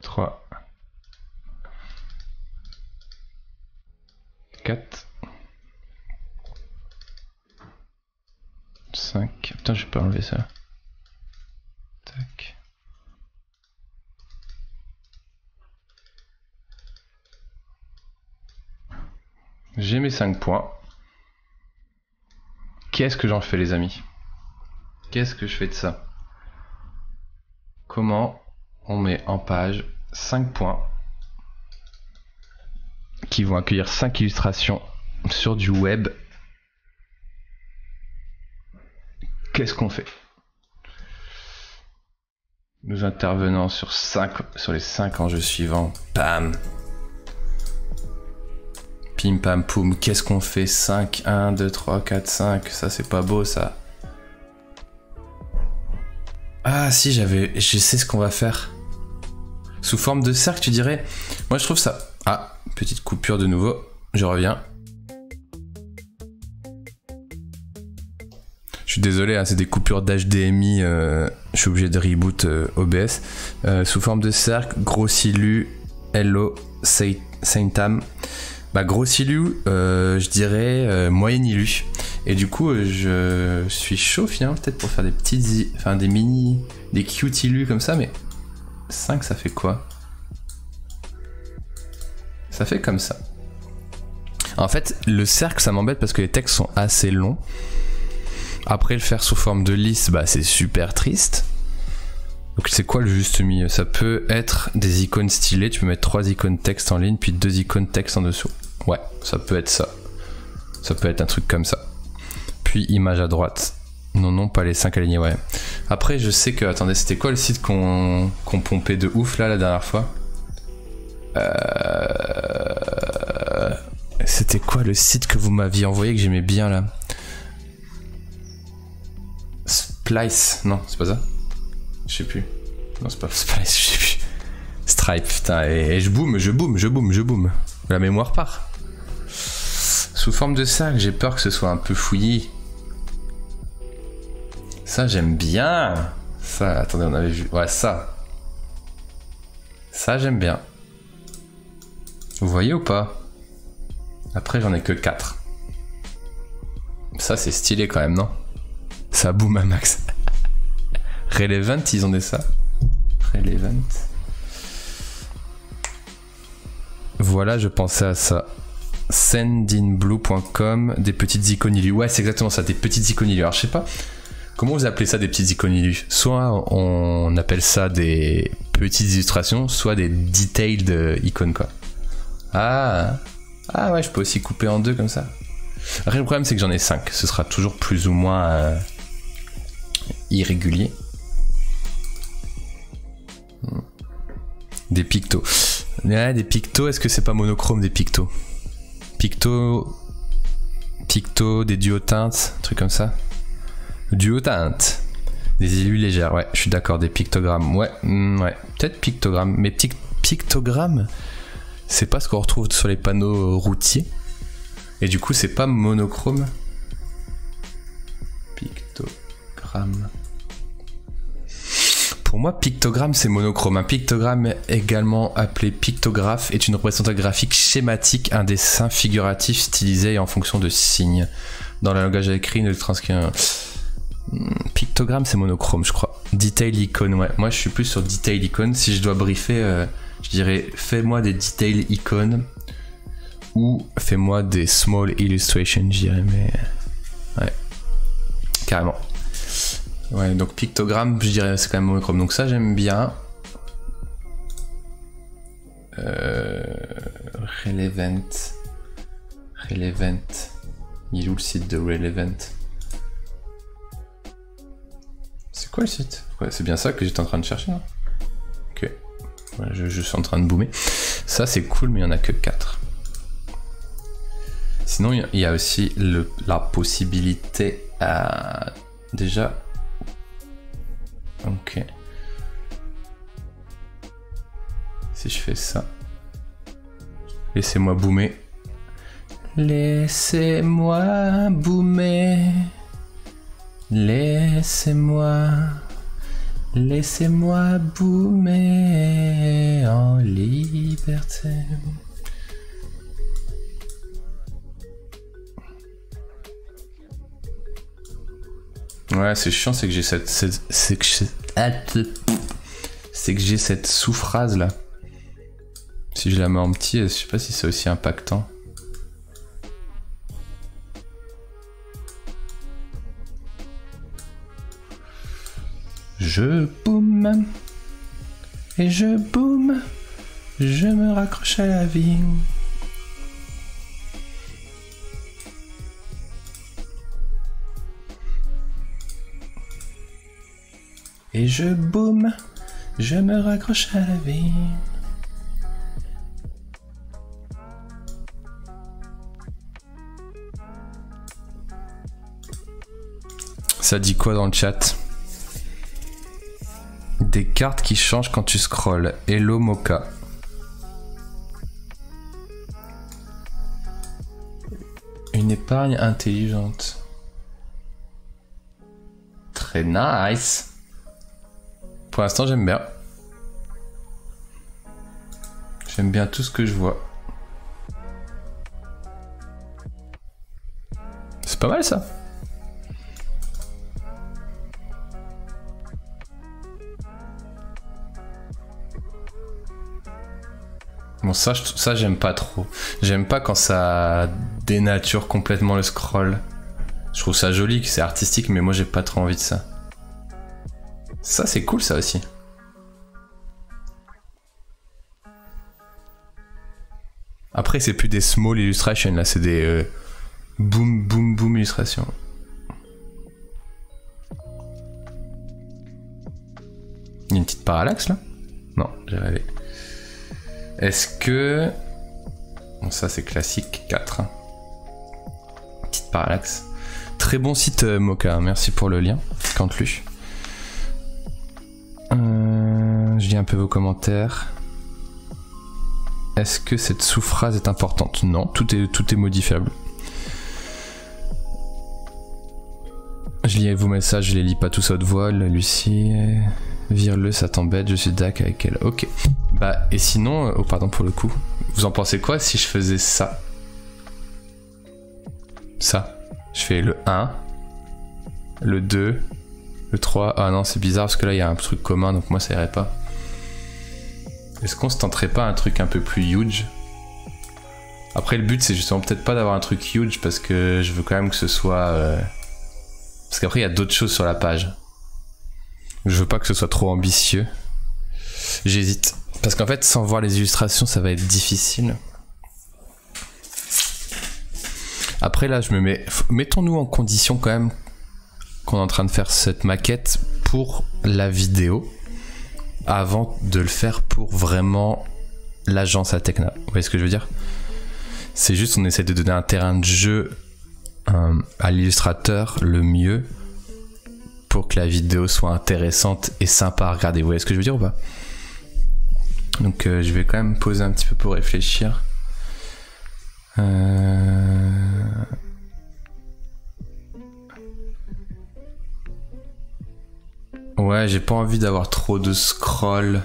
3. 4. 5. Putain, je vais pas enlever ça. Tac. J'ai mes 5 points. Qu'est-ce que j'en fais, les amis? Qu'est-ce que je fais de ça? Comment on met en page 5 points qui vont accueillir 5 illustrations sur du web? Qu'est-ce qu'on fait? Nous intervenons sur les 5 enjeux suivants. Bam! Pim pam poum. Qu'est-ce qu'on fait? 5, 1, 2, 3, 4, 5. Ça, c'est pas beau, ça. Ah, si, je sais ce qu'on va faire. Sous forme de cercle, tu dirais? Moi, je trouve ça... Ah, petite coupure de nouveau. Je reviens. Je suis désolé, hein, c'est des coupures d'HDMI. Je suis obligé de reboot OBS. Sous forme de cercle, gros silu, hello, Saintam. Bah, gros ilu, je dirais moyen ilu. Et du coup, je suis chaud finalement, peut-être pour faire des petites, enfin des mini, des cute ilus comme ça, mais 5 ça fait quoi? Ça fait comme ça. En fait, le cercle ça m'embête parce que les textes sont assez longs. Après, le faire sous forme de liste, bah c'est super triste. Donc c'est quoi le juste milieu? Ça peut être des icônes stylées, tu peux mettre 3 icônes texte en ligne, puis 2 icônes texte en dessous. Ouais, ça peut être ça. Ça peut être un truc comme ça. Puis image à droite. Non, non, pas les 5 alignés, ouais. Après, je sais que... Attendez, c'était quoi le site qu'on pompait de ouf là, la dernière fois? C'était quoi le site que vous m'aviez envoyé que j'aimais bien là? Splice, non, c'est pas ça? Je sais plus. Non, c'est pas Splice, je sais plus. Stripe, putain, et je boom. La mémoire part. Sous forme de cercle, j'ai peur que ce soit un peu fouillis. Ça, j'aime bien. Ça, attendez, on avait vu. Ouais, ça. Ça, j'aime bien. Vous voyez ou pas? Après, j'en ai que 4. Ça, c'est stylé quand même, non? Ça boom à max. Relevant, ils ont des ça. Relevant. Voilà, je pensais à ça. Sendinblue.com, des petites icônes illues. Ouais, c'est exactement ça, des petites icônes illues. Alors, je sais pas, comment vous appelez ça, des petites icônes illues? Soit on appelle ça des petites illustrations, soit des detailed icônes, quoi. Ah ouais, je peux aussi couper en 2 comme ça. Après, le problème, c'est que j'en ai 5. Ce sera toujours plus ou moins irrégulier. Des pictos. Ouais, des pictos, est-ce que c'est pas monochrome des pictos? Picto, des duoteintes, un truc comme ça. Duoteintes. Des illus légères, ouais, je suis d'accord, des pictogrammes. Ouais, ouais, peut-être pictogrammes. Mais pictogrammes, c'est pas ce qu'on retrouve sur les panneaux routiers. Et du coup, c'est pas monochrome. Pictogramme. Pour moi, pictogramme, c'est monochrome. Un pictogramme, également appelé pictographe, est une représentation graphique schématique, un dessin figuratif stylisé en fonction de signes. Dans le langage écrit, ne transcrit un... Pictogramme, c'est monochrome, je crois. Detail icon, ouais. Moi, je suis plus sur detail icon. Si je dois briefer, je dirais, fais-moi des detail icônes ou fais-moi des small illustrations, je dirais, mais... Ouais. Carrément. Ouais, donc pictogramme, je dirais, c'est quand même monochrome. Donc ça, j'aime bien. Relevant. Il est où le site de Relevant? C'est quoi le site? Ouais, c'est bien ça que j'étais en train de chercher, non? Ok. Ouais, je suis en train de boomer. Ça, c'est cool, mais il n'y en a que 4. Sinon, il y a aussi la possibilité à... Déjà... Ok. Si je fais ça. Laissez-moi boomer. Laissez-moi boomer. Laissez-moi boomer en liberté. Ouais, c'est chiant, c'est que j'ai cette sous-phrase là. Si je la mets en petit, je sais pas si c'est aussi impactant. Je boum. Et je boum. Je me raccroche à la vie. Et je boum. Je me raccroche à la vie. Ça dit quoi dans le chat? Des cartes qui changent quand tu scrolles. Hello Mocha. Une épargne intelligente. Très nice. Pour l'instant, j'aime bien. J'aime bien tout ce que je vois. C'est pas mal ça. Bon, ça j'aime pas trop. J'aime pas quand ça dénature complètement le scroll. Je trouve ça joli, c'est artistique, mais moi j'ai pas trop envie de ça. Ça c'est cool ça aussi. Après c'est plus des small illustrations là, c'est des boom boom boom illustrations. Il y a une petite parallaxe là? Non, j'ai rêvé. Est-ce que... Bon, ça c'est classique, 4. Petite parallaxe. Très bon site Mocha, merci pour le lien, quand lu. Je lis un peu vos commentaires. Est-ce que cette sous-phrase est importante? Non, tout est modifiable. Je lis vos messages, je les lis pas tous à haute voix. Lucie, vire-le, ça t'embête, je suis d'accord avec elle. Ok. Bah, et sinon, oh pardon pour le coup, vous en pensez quoi si je faisais ça? Ça. Je fais le 1, le 2, le 3. Ah non, c'est bizarre parce que là il y a un truc commun donc moi ça irait pas. Est-ce qu'on se tenterait pas un truc un peu plus huge? Après, le but c'est justement peut-être pas d'avoir un truc huge parce que je veux quand même que ce soit. Parce qu'après il y a d'autres choses sur la page. Je veux pas que ce soit trop ambitieux. J'hésite. Parce qu'en fait, sans voir les illustrations, ça va être difficile. Après là, je me mets... Mettons-nous en condition quand même qu'on est en train de faire cette maquette pour la vidéo avant de le faire pour vraiment l'agence à Tecna. Vous voyez ce que je veux dire? C'est juste on essaie de donner un terrain de jeu à l'illustrateur le mieux pour que la vidéo soit intéressante et sympa à regarder. Vous voyez ce que je veux dire ou pas? Donc je vais quand même me poser un petit peu pour réfléchir. Ouais, j'ai pas envie d'avoir trop de scroll.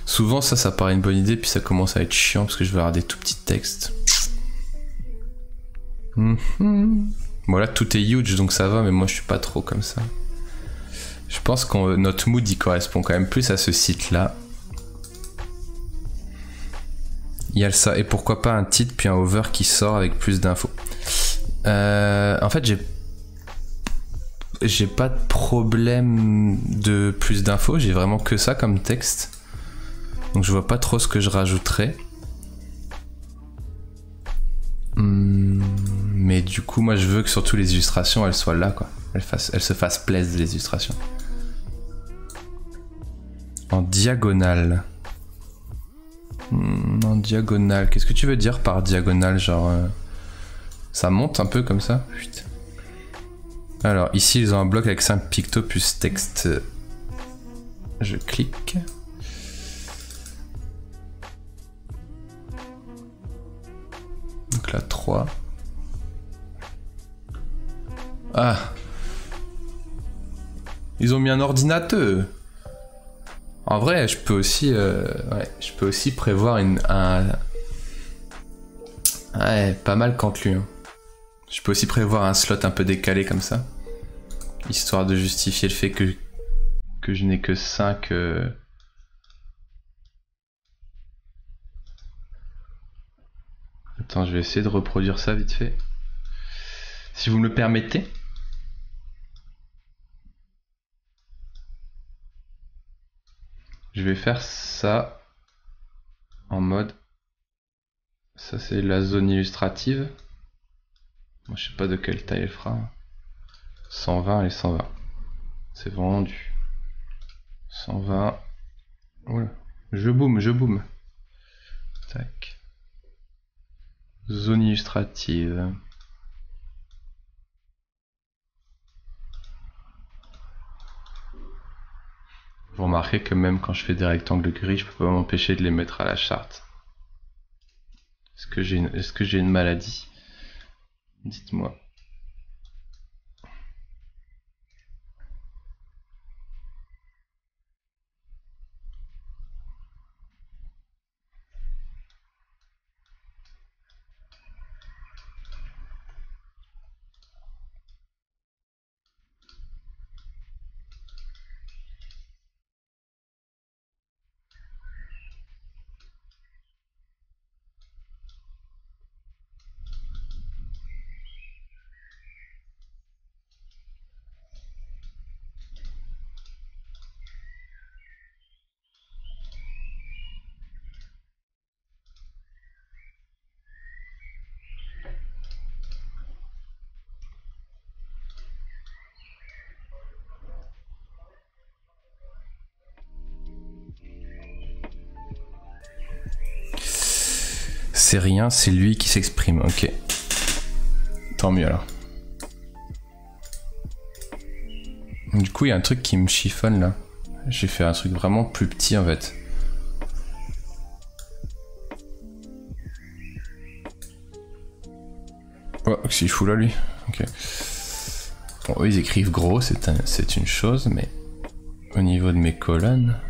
Souvent ça paraît une bonne idée, puis ça commence à être chiant parce que je vais avoir des tout petits textes. Bon là tout est huge donc ça va, mais moi je suis pas trop comme ça. Je pense que notre mood il correspond quand même plus à ce site là. Il y a ça, et pourquoi pas un titre puis un over qui sort avec plus d'infos. En fait j'ai pas de problème de plus d'infos, j'ai vraiment que ça comme texte. Donc je vois pas trop ce que je rajouterais. Mais du coup moi je veux que surtout les illustrations elles soient là quoi. Elles se fassent plaisir les illustrations. En diagonale. En diagonale, qu'est-ce que tu veux dire par diagonale? Genre ça monte un peu comme ça. Putain. Alors ici ils ont un bloc avec 5 pictos plus texte. Je clique. Donc là 3. Ah. Ils ont mis un ordinateur. En vrai, je peux aussi prévoir ouais, pas mal Cantelus. Hein. Je peux aussi prévoir un slot un peu décalé comme ça. Histoire de justifier le fait que je n'ai que 5... Attends, je vais essayer de reproduire ça vite fait. Si vous me le permettez. Je vais faire ça en mode... Ça c'est la zone illustrative. Moi je sais pas de quelle taille elle fera. 120 et 120. C'est vraiment du 120. Voilà. Je boom. Tac. Zone illustrative. Vous remarquez que même quand je fais des rectangles gris, je peux pas m'empêcher de les mettre à la charte. Est-ce que j'ai une maladie? Dites-moi. C'est rien, c'est lui qui s'exprime, ok. Tant mieux alors. Du coup, il y a un truc qui me chiffonne là. J'ai fait un truc vraiment plus petit en fait. Oh, qu'est-ce qu'il fout là lui? Ok. Bon, eux ils écrivent gros, c'est une chose, mais au niveau de mes colonnes...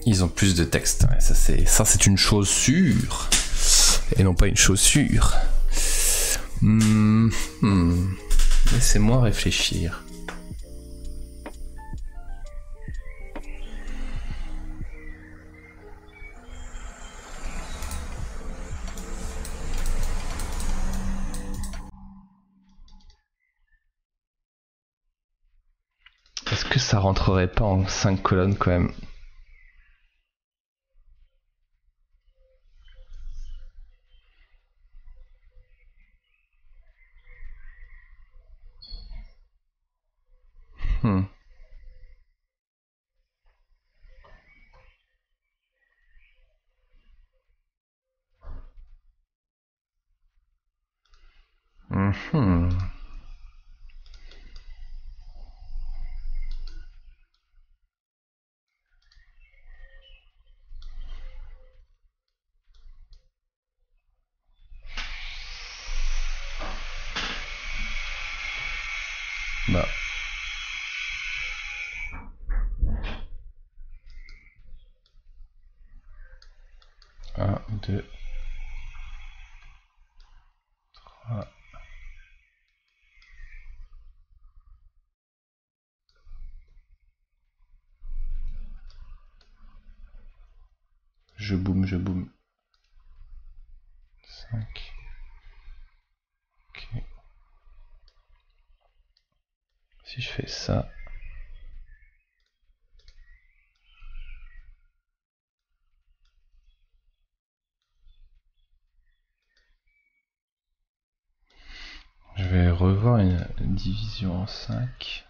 Ils ont plus de texte, ouais, ça c'est une chose sûre. Et non pas une chaussure. Laissez-moi réfléchir. Est-ce que ça rentrerait pas en 5 colonnes quand même? Bah. 1, 2, 3. Je boum. 5. Ok. Si je fais ça... Je vais revoir une division en 5.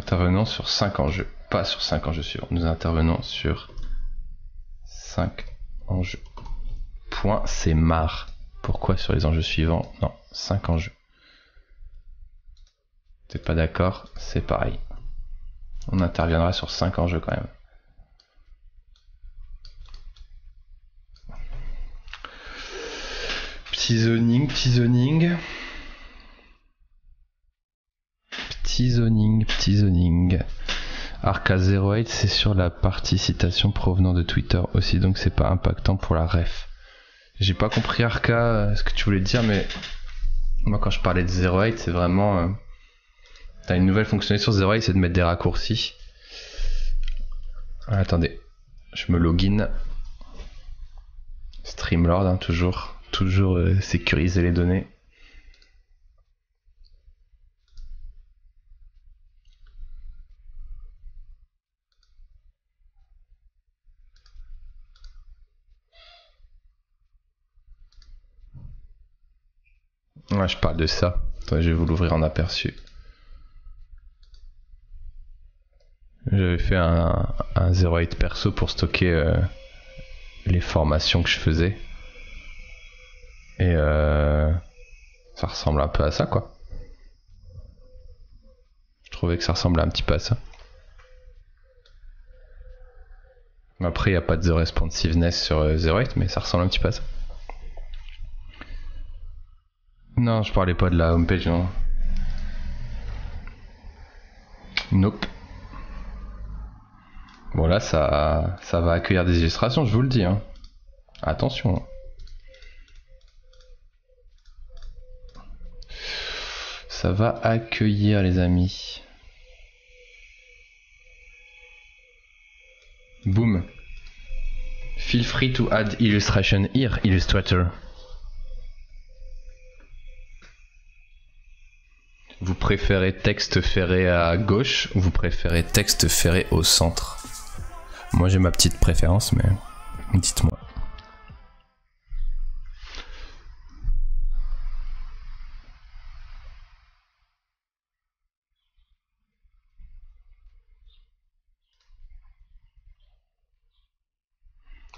intervenons sur 5 enjeux. Pas sur 5 enjeux suivants. Nous intervenons sur 5 enjeux. Point, c'est marre. Pourquoi sur les enjeux suivants? Non, 5 enjeux. T'es pas d'accord? C'est pareil. On interviendra sur 5 enjeux quand même. Petit zoning, petit zoning. Petit zoning, petit zoning. Arca 08, c'est sur la partie citation provenant de Twitter aussi, donc c'est pas impactant pour la ref. J'ai pas compris Arca, ce que tu voulais dire, mais moi quand je parlais de 08, c'est vraiment... T'as une nouvelle fonctionnalité sur 08, c'est de mettre des raccourcis. Attendez, je me login. Streamlord, hein, toujours sécuriser les données. Ouais, je parle de ça. Attends, je vais vous l'ouvrir en aperçu. J'avais fait un 08 perso pour stocker les formations que je faisais. Et ça ressemble un peu à ça, quoi. Je trouvais que ça ressemblait un petit peu à ça. Après, il n'y a pas de responsiveness sur 08, mais ça ressemble un petit peu à ça. Non, je parlais pas de la homepage, non. Nope. Bon là, ça va accueillir des illustrations, je vous le dis. Hein. Attention. Ça va accueillir, les amis. Boom. Feel free to add illustration here, Illustrator. Vous préférez texte ferré à gauche ou vous préférez texte ferré au centre? Moi j'ai ma petite préférence, mais dites-moi.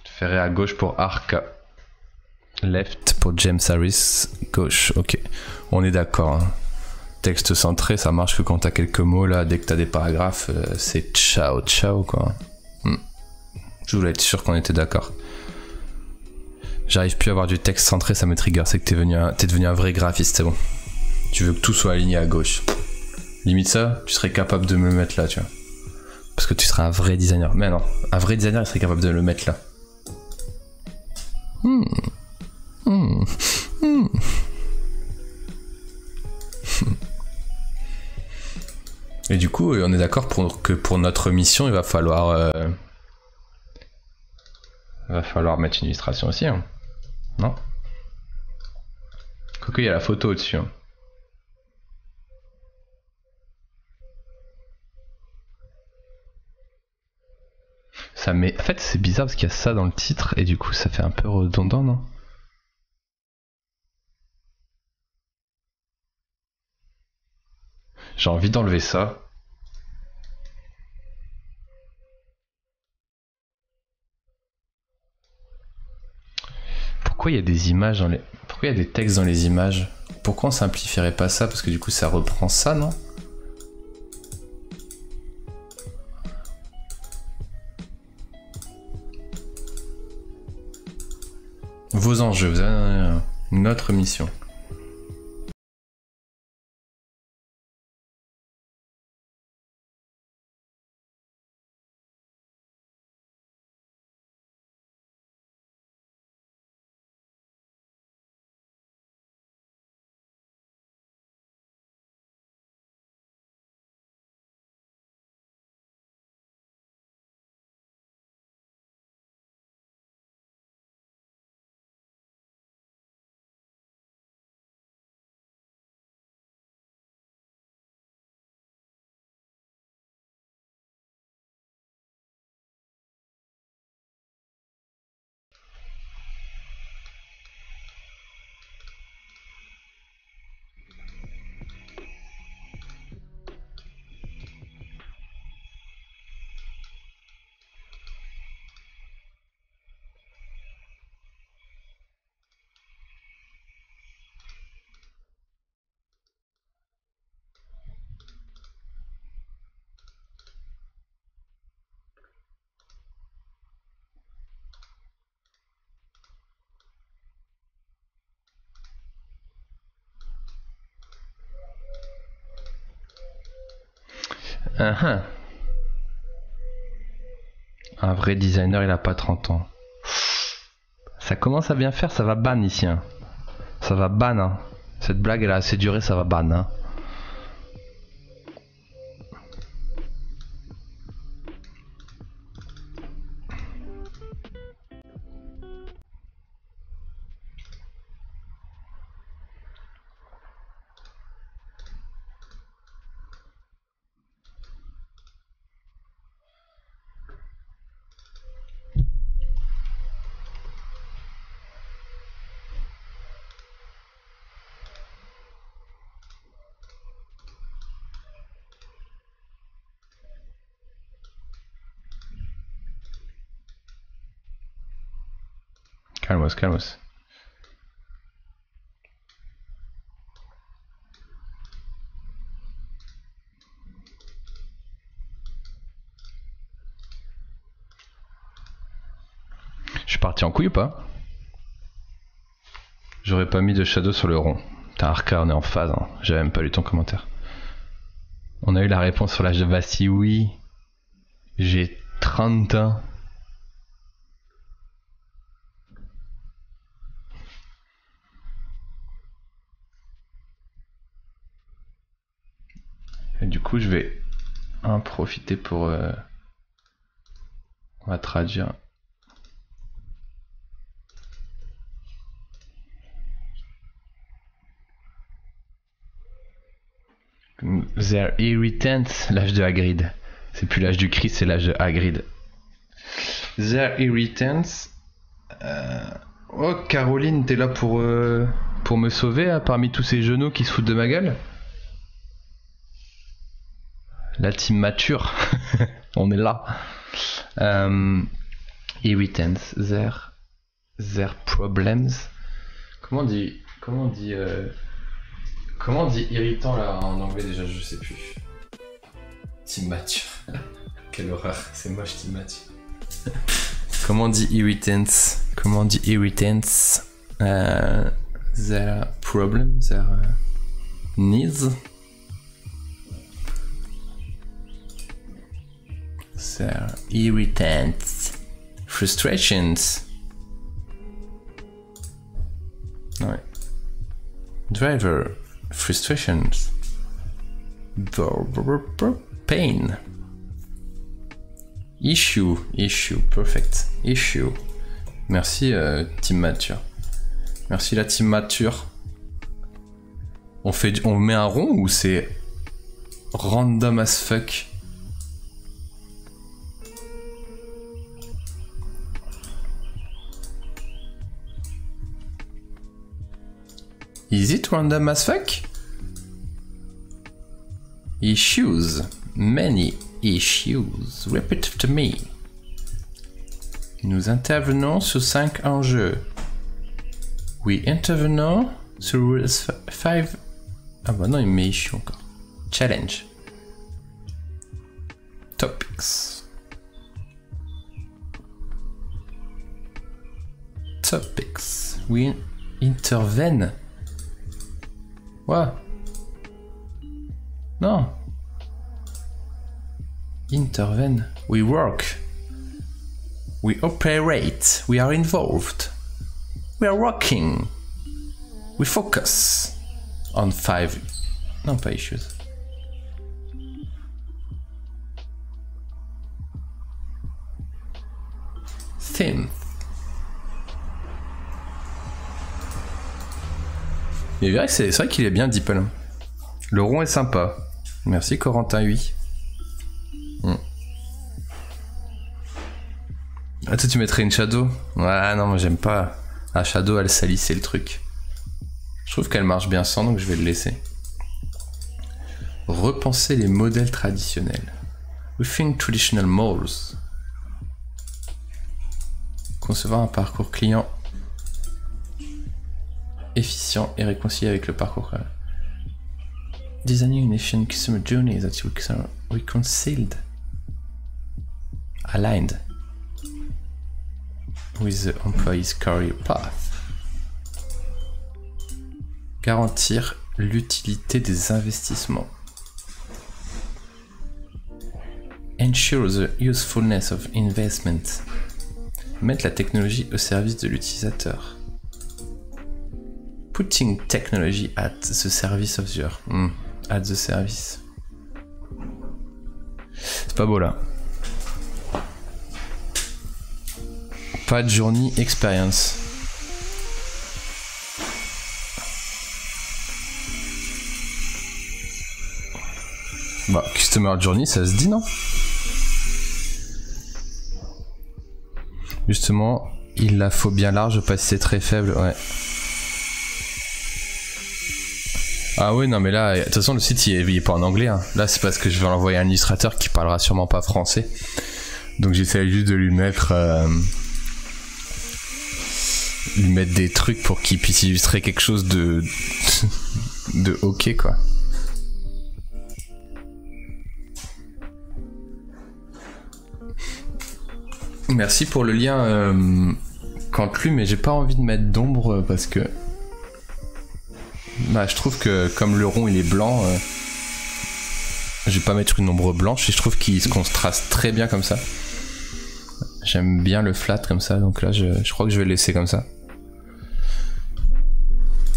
Ferré à gauche pour Arca. Left pour James Harris. Gauche, ok. On est d'accord. Hein. Texte centré, ça marche que quand t'as quelques mots là, dès que t'as des paragraphes, c'est ciao ciao quoi. Je voulais être sûr qu'on était d'accord. J'arrive plus à avoir du texte centré, ça me trigger, c'est que t'es devenu un vrai graphiste, c'est bon. Tu veux que tout soit aligné à gauche. Limite ça, tu serais capable de me le mettre là, tu vois. Parce que tu serais un vrai designer. Mais non, un vrai designer, il serait capable de le mettre là. Et du coup, on est d'accord que pour notre mission, il va falloir mettre une illustration aussi, hein. Non? Quoique, il y a la photo au-dessus. Hein. Ça met... En fait, c'est bizarre parce qu'il y a ça dans le titre et du coup, ça fait un peu redondant, non? J'ai envie d'enlever ça. Pourquoi il y a des images dans les... Pourquoi il y a des textes dans les images? Pourquoi on simplifierait pas ça? Parce que du coup, ça reprend ça, non? Vos enjeux, vous avez notre mission. Un vrai designer, il a pas 30 ans. Ça commence à bien faire, ça va ban ici. Hein. Ça va ban. Hein. Cette blague, elle a assez duré, ça va ban. Hein. Calmos, calmos. Je suis parti en couille ou pas? J'aurais pas mis de shadow sur le rond. Putain, Arca, on est en phase. Hein. J'avais même pas lu ton commentaire. On a eu la réponse sur l'âge de Bassi. Oui. J'ai 30 ans. Et du coup, je vais en profiter pour... on va traduire. Their irritants, l'âge de Hagrid. C'est plus l'âge du Christ, c'est l'âge de Hagrid. Their irritants. Oh, Caroline, t'es là pour me sauver hein, parmi tous ces genoux qui se foutent de ma gueule? La team mature. On est là. Irritants. Their problems. Comment on dit irritant là en anglais déjà, je sais plus. Team mature. Quelle horreur, c'est moche team mature. Comment on dit irritants? Comment on dit irritants? Their problems, their needs. Their irritants. Frustrations. Ouais. Driver. Frustrations. Pain. Issue. Perfect. Issue. Merci team mature. Merci la team mature. On met un rond ou c'est random as fuck? Is it random as fuck? Issues. Many issues. Repeat after me. Nous intervenons sur 5 enjeux. We intervenons sur rules 5. Ah bah non, il met issue encore. Challenge. Topics. Topics. We intervene. What? No. Intervene. We work. We operate. We are involved. We are working. We focus on 5. Non, pas issues. Theme. Mais c'est vrai qu'il est bien Deeple. Le rond est sympa. Merci Corentin 8. Ah toi tu mettrais une shadow? Ah non moi j'aime pas. La shadow elle salissait le truc. Je trouve qu'elle marche bien sans donc je vais le laisser. Repenser les modèles traditionnels. Rethink traditional models. Concevoir un parcours client efficient et réconcilié avec le parcours. Designing an efficient customer journey that you are reconciled, aligned with the employee's career path. Garantir l'utilité des investissements. Ensure the usefulness of investment. Mettre la technologie au service de l'utilisateur. Putting technology at the service of the... At the service. C'est pas beau là. Pas de journey experience. Bah, Customer Journey, ça se dit, non? Justement, il la faut bien large, opacité très faible, ouais. Ah oui, non mais là, de toute façon le site il est pas en anglais, hein. Là c'est parce que je vais l'envoyer à un illustrateur qui parlera sûrement pas français. Donc j'essaie juste de lui mettre des trucs pour qu'il puisse illustrer quelque chose de de ok quoi. Merci pour le lien Quantlu, mais j'ai pas envie de mettre d'ombre parce que bah, je trouve que comme le rond il est blanc, je vais pas mettre une ombre blanche et je trouve qu'il se contraste très bien comme ça. J'aime bien le flat comme ça, donc là je crois que je vais le laisser comme ça.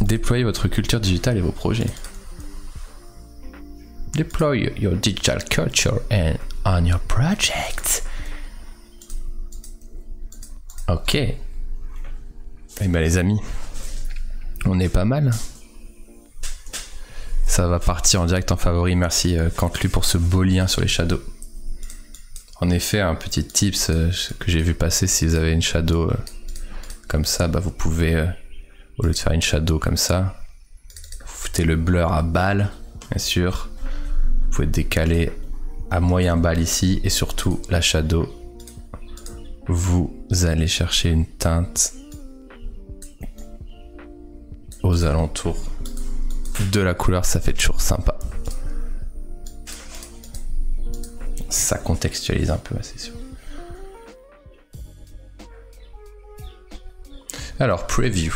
Déployez votre culture digitale et vos projets. Deploy your digital culture and on your project. Ok. Eh ben les amis, on est pas mal. Ça va partir en direct en favori. Merci Quantlu pour ce beau lien sur les shadows. En effet, un petit tips que j'ai vu passer, si vous avez une shadow comme ça, bah vous pouvez, au lieu de faire une shadow comme ça, vous foutez le blur à balle, bien sûr. Vous pouvez décaler à moyen balle ici, et surtout la shadow, vous allez chercher une teinte aux alentours de la couleur, ça fait toujours sympa. Ça contextualise un peu, c'est sûr. Alors, preview.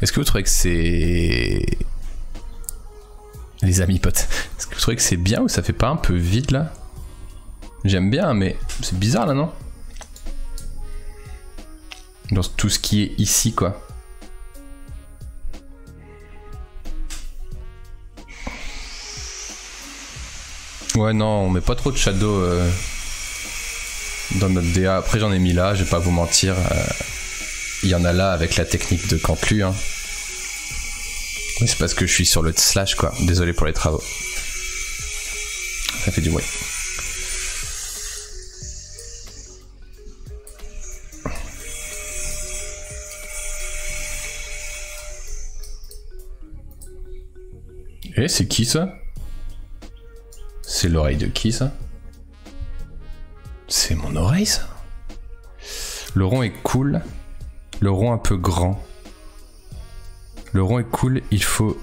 Est-ce que vous trouvez que c'est... Les amis potes, est-ce que vous trouvez que c'est bien ou ça fait pas un peu vide là? J'aime bien, mais c'est bizarre là, non? Dans tout ce qui est ici, quoi. Ouais, non, on met pas trop de shadow dans notre DA. Après, j'en ai mis là, je vais pas vous mentir. Il y en a là avec la technique de Quantlu. Hein. Mais c'est parce que je suis sur le slash, quoi. Désolé pour les travaux. Ça fait du bruit. Et c'est qui ça? C'est l'oreille de qui ça? C'est mon oreille ça? Le rond est cool. Le rond un peu grand. Le rond est cool, il faut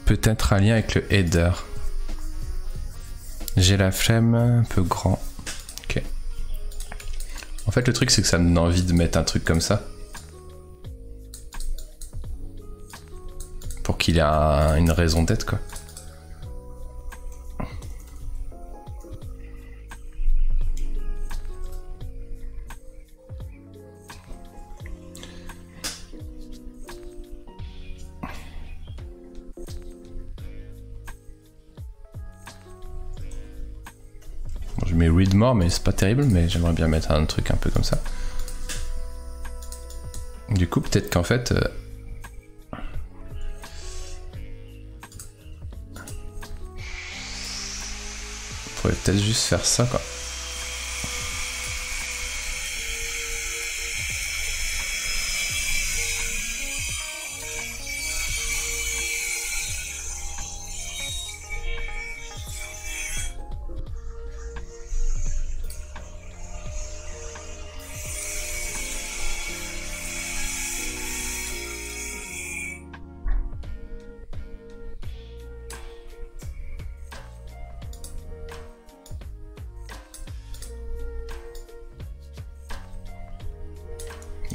peut-être un lien avec le header. J'ai la flemme, un peu grand. Ok. En fait le truc c'est que ça me donne envie de mettre un truc comme ça. Pour qu'il ait une raison d'être quoi. Je mets read more mais c'est pas terrible, mais j'aimerais bien mettre un truc un peu comme ça. Du coup peut-être qu'en fait on pourrait peut-être juste faire ça quoi.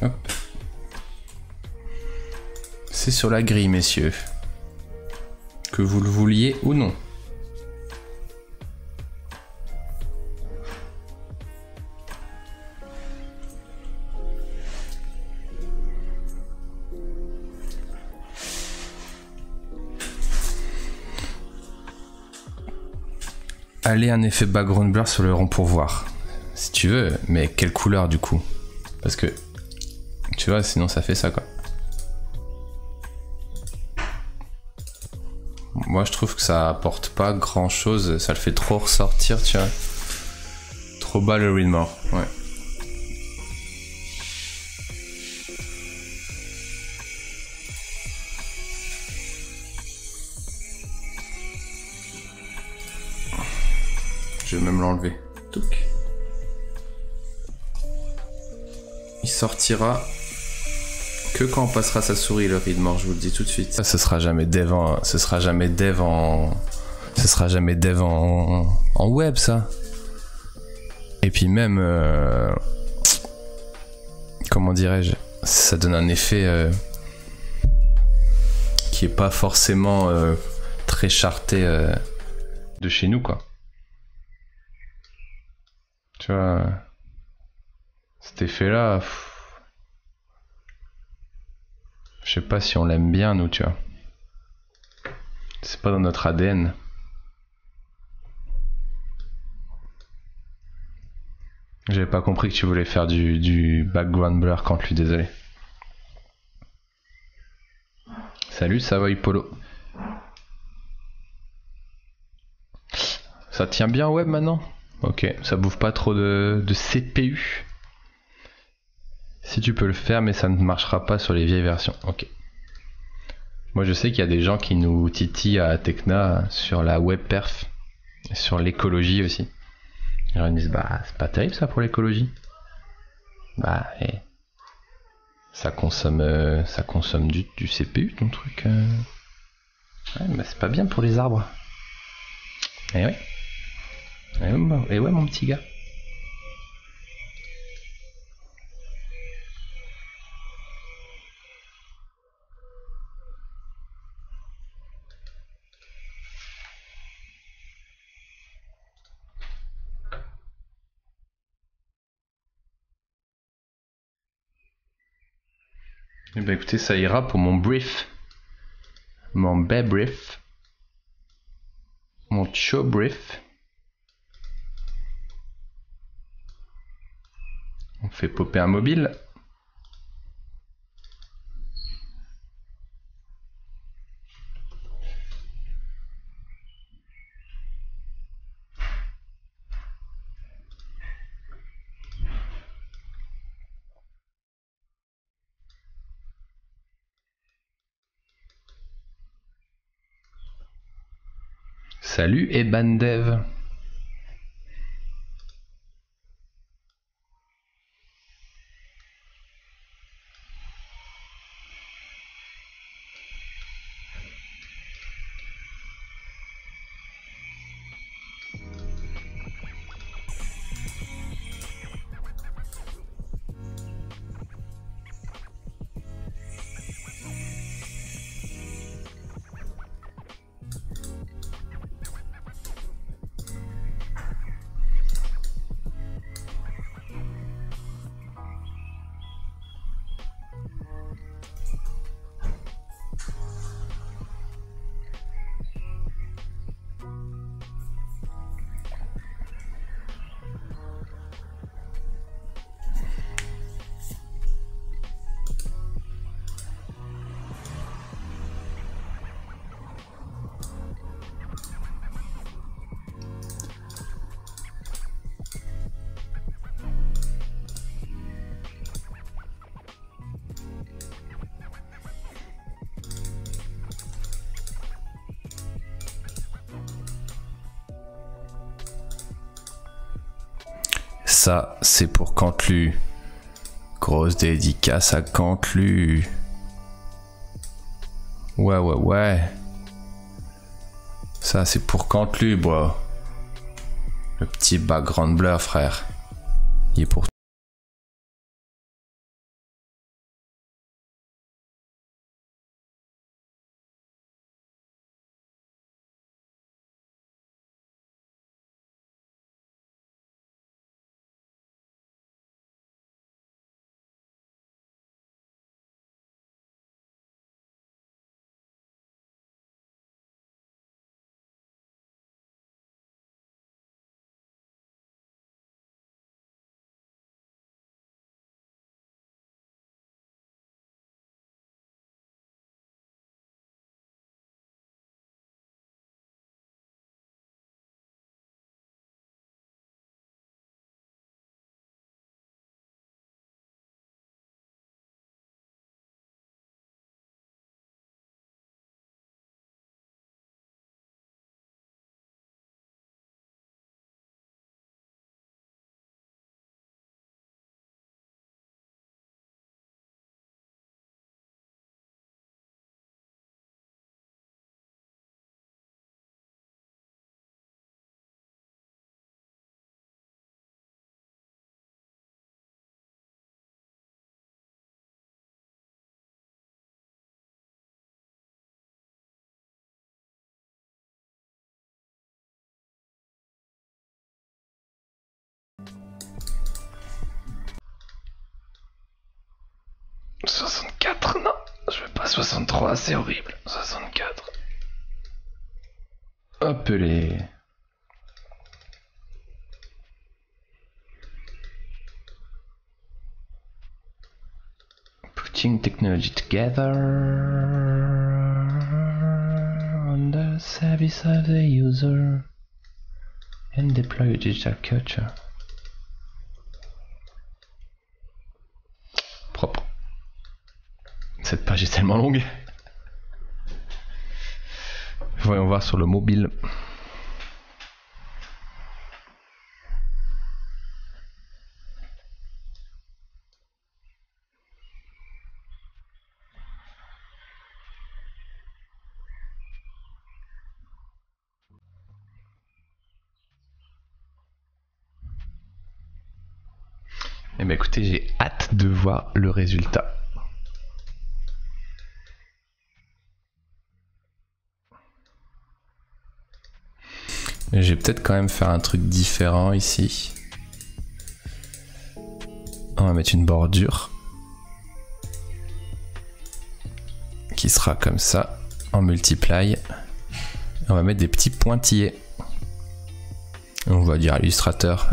Hop. C'est sur la grille, messieurs. Que vous le vouliez ou non. Allez, un effet background blur sur le rond pour voir. Si tu veux, mais quelle couleur du coup? Parce que, tu vois, sinon ça fait ça quoi. Moi je trouve que ça apporte pas grand chose, ça le fait trop ressortir, tu vois. Trop bas le read more, ouais. Je vais même l'enlever. Touc. Il sortira que quand on passera sa souris le read more, je vous le dis tout de suite. Ça, ce sera jamais dev en... Ce sera jamais dev en... Ce sera jamais dev en web, ça. Et puis même... Comment dirais-je? Ça donne un effet... qui est pas forcément très charté de chez nous, quoi. Tu vois... Cet effet-là... Je sais pas si on l'aime bien, nous, tu vois. C'est pas dans notre ADN. J'avais pas compris que tu voulais faire du background blur quand lui, désolé. Salut, ça va, Polo. Ça tient bien web maintenant? Ok, ça bouffe pas trop de CPU. Si tu peux le faire, mais ça ne marchera pas sur les vieilles versions. Ok. Moi, je sais qu'il y a des gens qui nous titillent à Tecna sur la web perf, et sur l'écologie aussi. Ils me disent, bah, c'est pas terrible ça pour l'écologie. Bah, ça consomme du CPU ton truc. Ouais, bah, c'est pas bien pour les arbres. Eh oui. Et ouais, mon petit gars. Eh ben écoutez, ça ira pour mon brief. Mon brief. Mon show brief. On fait popper un mobile. Salut Ebandev. Ça, c'est pour Cantlu. Grosse dédicace à Cantlu. Ouais. Ça, c'est pour Cantlu, bro. Le petit background blur, frère. Il est pour 64, non, je veux pas 63, c'est horrible. 64. Hop les. Putting technology together on the service of the user and deploy a digital culture. Propre. Cette page est tellement longue. Voyons voir sur le mobile. Eh bien écoutez, j'ai hâte de voir le résultat. Je vais peut-être quand même faire un truc différent ici. On va mettre une bordure qui sera comme ça en multiply. On va mettre des petits pointillés. On va dire à l'illustrateur.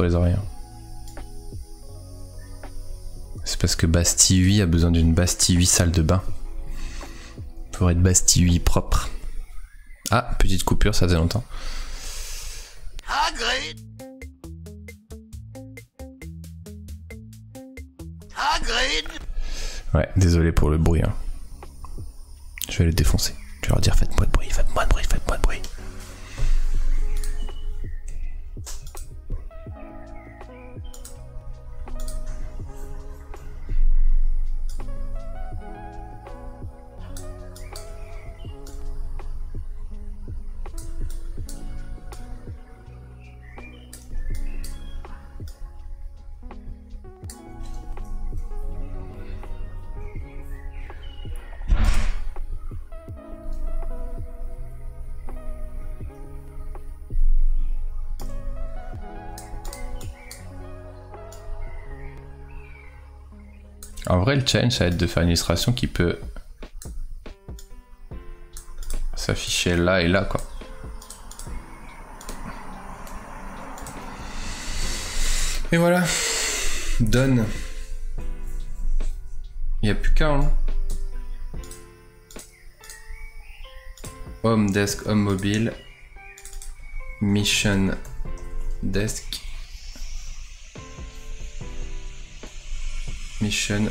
Les oreilles. C'est parce que Bastille 8 a besoin d'une Bastille 8 salle de bain pour être Bastille 8 propre. Ah, petite coupure, ça faisait longtemps. Hagrid. Hagrid. Ouais, désolé pour le bruit. Hein. Je vais les défoncer. Je vais leur dire faites-moi de bruit, faites-moi de bruit, faites-moi de bruit. En vrai, le challenge, ça va être de faire une illustration qui peut s'afficher là et là, quoi. Et voilà. Done. Il n'y a plus qu'un. Hein. Home desk, home mobile. Mission desk. Mission